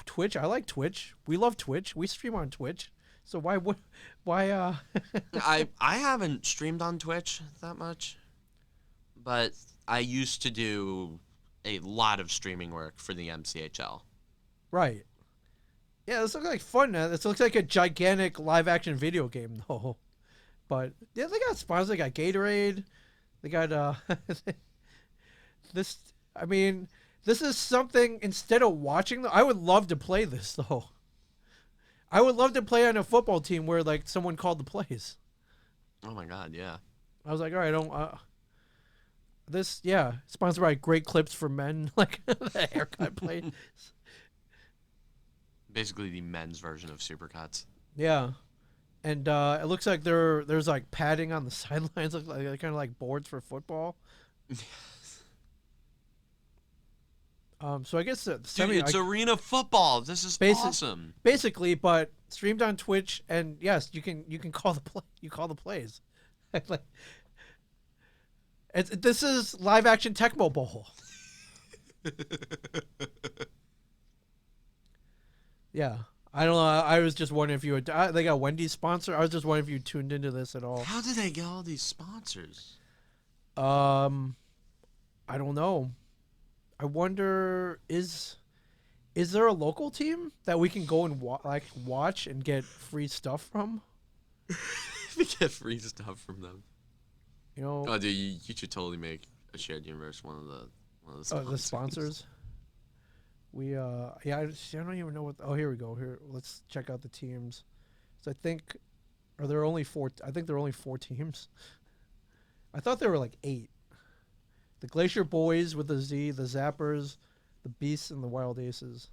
Twitch. I like Twitch. We love Twitch. We stream on Twitch. So why I haven't streamed on Twitch that much, but I used to do a lot of streaming work for the MCHL. Right. Yeah, this looks like fun. This looks like a gigantic live action video game though. But yeah, they got sponsors. They got Gatorade. They got this. I mean, this is something. Instead of watching, I would love to play this though. I would love to play on a football team where like someone called the plays. Oh my God, yeah. I was like, all right, this sponsored by Great Clips for Men, like the haircut play. Basically the men's version of Supercuts. Yeah, and it looks like there's like padding on the sidelines, look like kind of like boards for football. So I guess it's arena football. This is awesome. Basically, but streamed on Twitch, and yes, you can call the play. You call the plays. Like, this is live action Tecmo Bowl. Yeah, I don't know. I was just wondering if you would. They got Wendy's sponsor. I was just wondering if you tuned into this at all. How did they get all these sponsors? I don't know. I wonder, is there a local team that we can go and watch and get free stuff from? We get free stuff from them. You know. Oh, dude, you should totally make a shared universe one of the sponsors. The sponsors. We I don't even know what. Oh, here we go. Here, let's check out the teams. So I think, are there only four? I think there are only 4 teams. I thought there were like 8. The Glacier Boys with a Z, the Zappers, the Beasts, and the Wild Aces.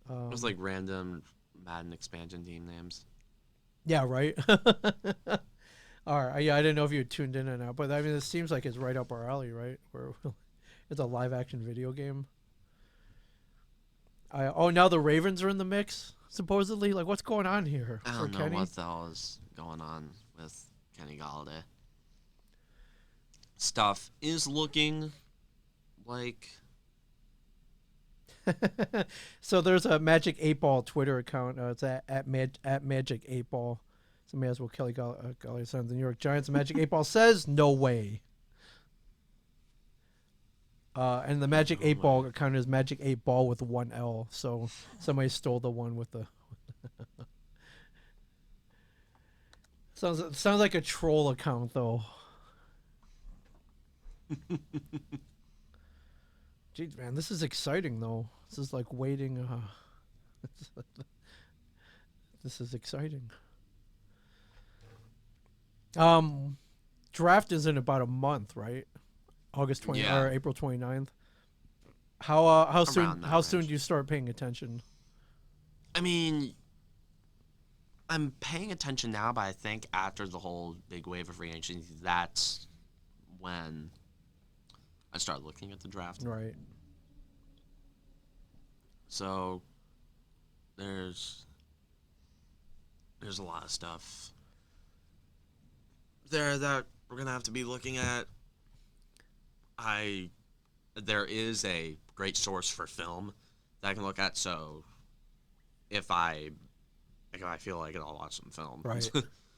It was like random Madden expansion team names. Yeah, right. All right. Yeah, I didn't know if you had tuned in or not, but I mean, this seems like it's right up our alley, right? Where it's a live action video game. Now the Ravens are in the mix, supposedly. Like, what's going on here? I don't know Kenny? what the hell is going on with Kenny Golladay. Stuff is looking like. So there's a Magic 8-Ball Twitter account. It's at Magic 8-Ball. Somebody asked, will Kelly Golladay sign the New York Giants? Magic 8-Ball says, no way. And the Magic 8-Ball account is Magic 8-Ball with 1 L. So somebody stole the one with the... Sounds like a troll account, though. Jeez, man, this is exciting, though. This is like waiting. This is exciting. Draft is in about a month, right? August 20 or April 29th. How soon do you start paying attention? I mean, I'm paying attention now, but I think after the whole big wave of free agency, that's when I start looking at the draft. Right. So there's a lot of stuff there that we're gonna have to be looking at. There is a great source for film that I can look at. So if I feel like it, I'll watch some film. Right.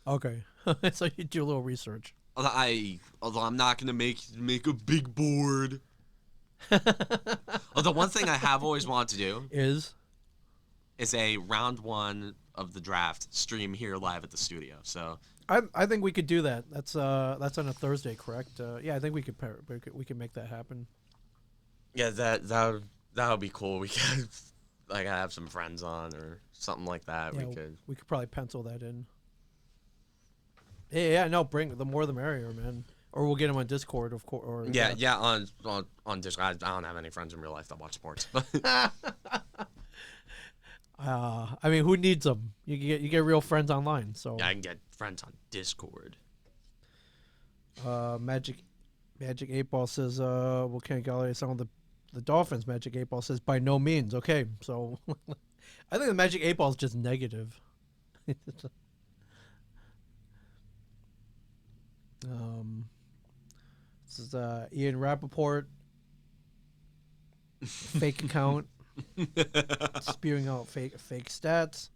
Okay. So you do a little research. Although I'm not gonna make a big board. Although one thing I have always wanted to do is a round 1 of the draft stream here live at the studio. So I think we could do that. That's on a Thursday, correct? Yeah, I think we could make that happen. Yeah, that would be cool. We could like have some friends on or something like that. Yeah, we could probably pencil that in. Yeah, no, bring the more the merrier, man. Or we'll get them on Discord, of course. Or yeah, on Discord. I don't have any friends in real life that watch sports. I mean, who needs them? You get real friends online. So yeah, I can get friends on Discord. Magic 8-Ball says, well, Kenny Golladay sign with the Dolphins. Magic 8-Ball says, by no means. Okay, so I think the Magic 8-Ball is just negative. This is Ian Rappaport, fake account, spewing out fake stats.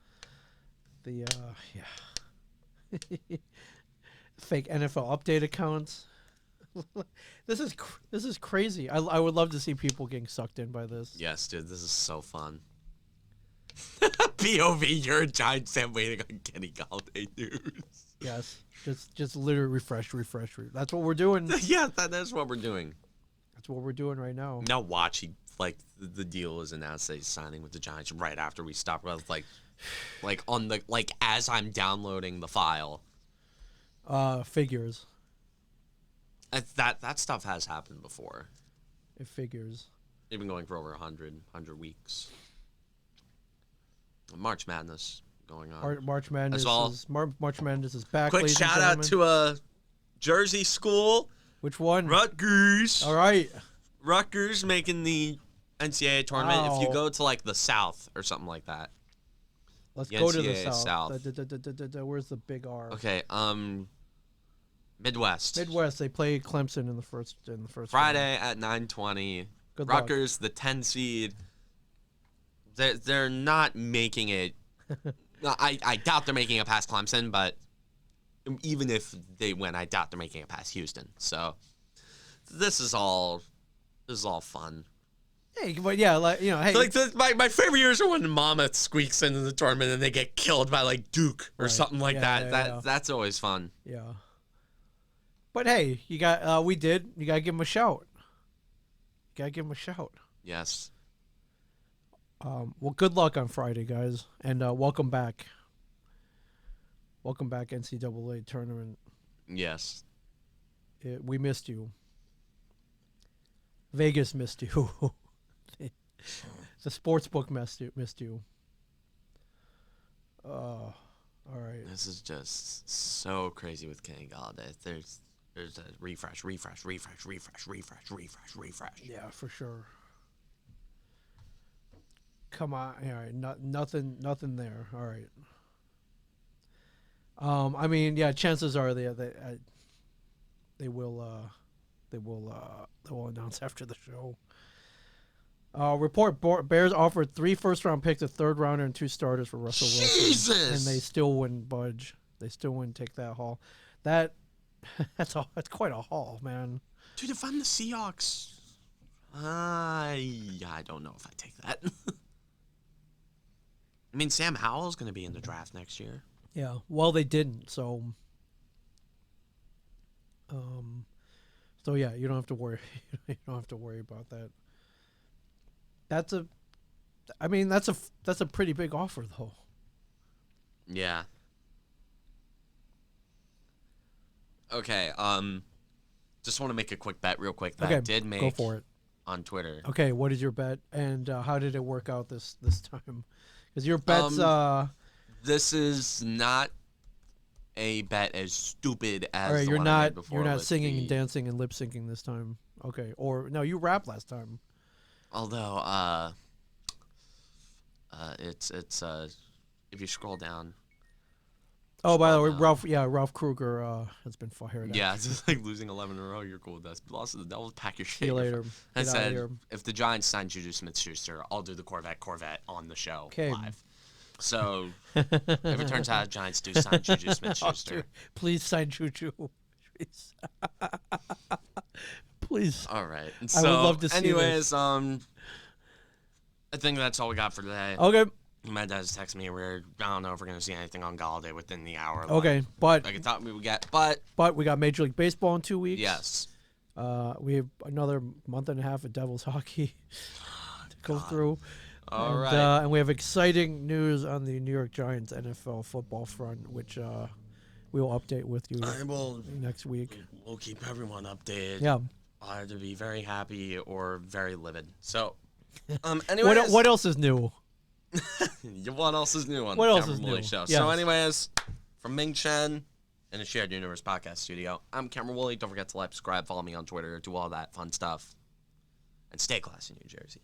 The fake NFL update accounts. This is crazy. I would love to see people getting sucked in by this. Yes, dude, this is so fun. POV, you're a giant fan waiting on Kenny Golladay news. Yes, just literally refresh. That's what we're doing. Yeah, that's what we're doing. That's what we're doing right now. Now watch, the deal is announced that he's signing with the Giants right after we stop. As I'm downloading the file. Figures. That stuff has happened before. It figures. They've been going for over 100 weeks. March Madness going on. March Madness March Madness is back. Quick shout out to a Jersey school. Which one? Rutgers. All right. Rutgers making the NCAA tournament. Wow. If you go to the South or something like that. Let's the go NCAA to the South. Where's the big R? Okay. Midwest. They play Clemson in the first Friday at 9:20. Rutgers, the 10 seed. They're not making it. I doubt they're making it past Clemson, but even if they win, I doubt they're making it past Houston. So this is all fun. Hey, but yeah, hey. My favorite years are when Monmouth squeaks into the tournament and they get killed by Duke or something like that. Yeah. That's always fun. Yeah. But hey, you got you gotta give them a shout. Yes. Well, good luck on Friday, guys, and welcome back. Welcome back, NCAA tournament. Yes. We missed you. Vegas missed you. The sports book missed you. All right. This is just so crazy with Kenny Golladay. There's a refresh. Yeah, for sure. Come on. All right. Nothing there. All right. I mean, yeah, chances are they will announce after the show. Report Bears offered 3 first-round picks, a third-rounder, and 2 starters for Russell Wilson. Jesus! And they still wouldn't budge. They still wouldn't take that haul. That's quite a haul, man. Dude, if I'm the Seahawks, I don't know if I take that. I mean, Sam Howell's going to be in the draft next year. Yeah, well, they didn't, so yeah, you don't have to worry. You don't have to worry about that. That's a pretty big offer, though. Yeah. Okay. Just want to make a quick bet, real quick. That I did make. Go for it. On Twitter. Okay, what is your bet, and how did it work out this time? Because your bets. This is not a bet as stupid as. All right, the you're one I not. made before You're not with singing the, and dancing and lip syncing this time. Okay, or no, you rapped last time. Although, it's if you scroll down. Oh, by the way, Ralph Kruger has been fired. Yeah, it's just like losing 11 in a row. You're cool with that. Lost to the Devils. Pack your shit. See you later. I said, if the Giants sign Juju Smith-Schuster, I'll do the Corvette on the show live. So, if it turns out Giants do sign Juju Smith-Schuster. Please sign Juju. Please. All right. So, I would love to see anyways, I think that's all we got for today. Okay. My dad's texting me. I don't know if we're going to see anything on Golladay within the hour. Okay, but I thought we would get, but we got Major League Baseball in 2 weeks. Yes. We have another month and a half of Devils hockey to go through. All right. And we have exciting news on the New York Giants NFL football front, which we will update with you next week. We'll keep everyone updated. Yeah. Either be very happy or very livid. So, anyways. What else is new? What else is new on what the else Cameron is Woolley new? Show? Yes. So, anyways, from Ming Chen in the Shared Universe podcast studio, I'm Cameron Woolley. Don't forget to like, subscribe, follow me on Twitter, do all that fun stuff, and stay classy, New Jersey.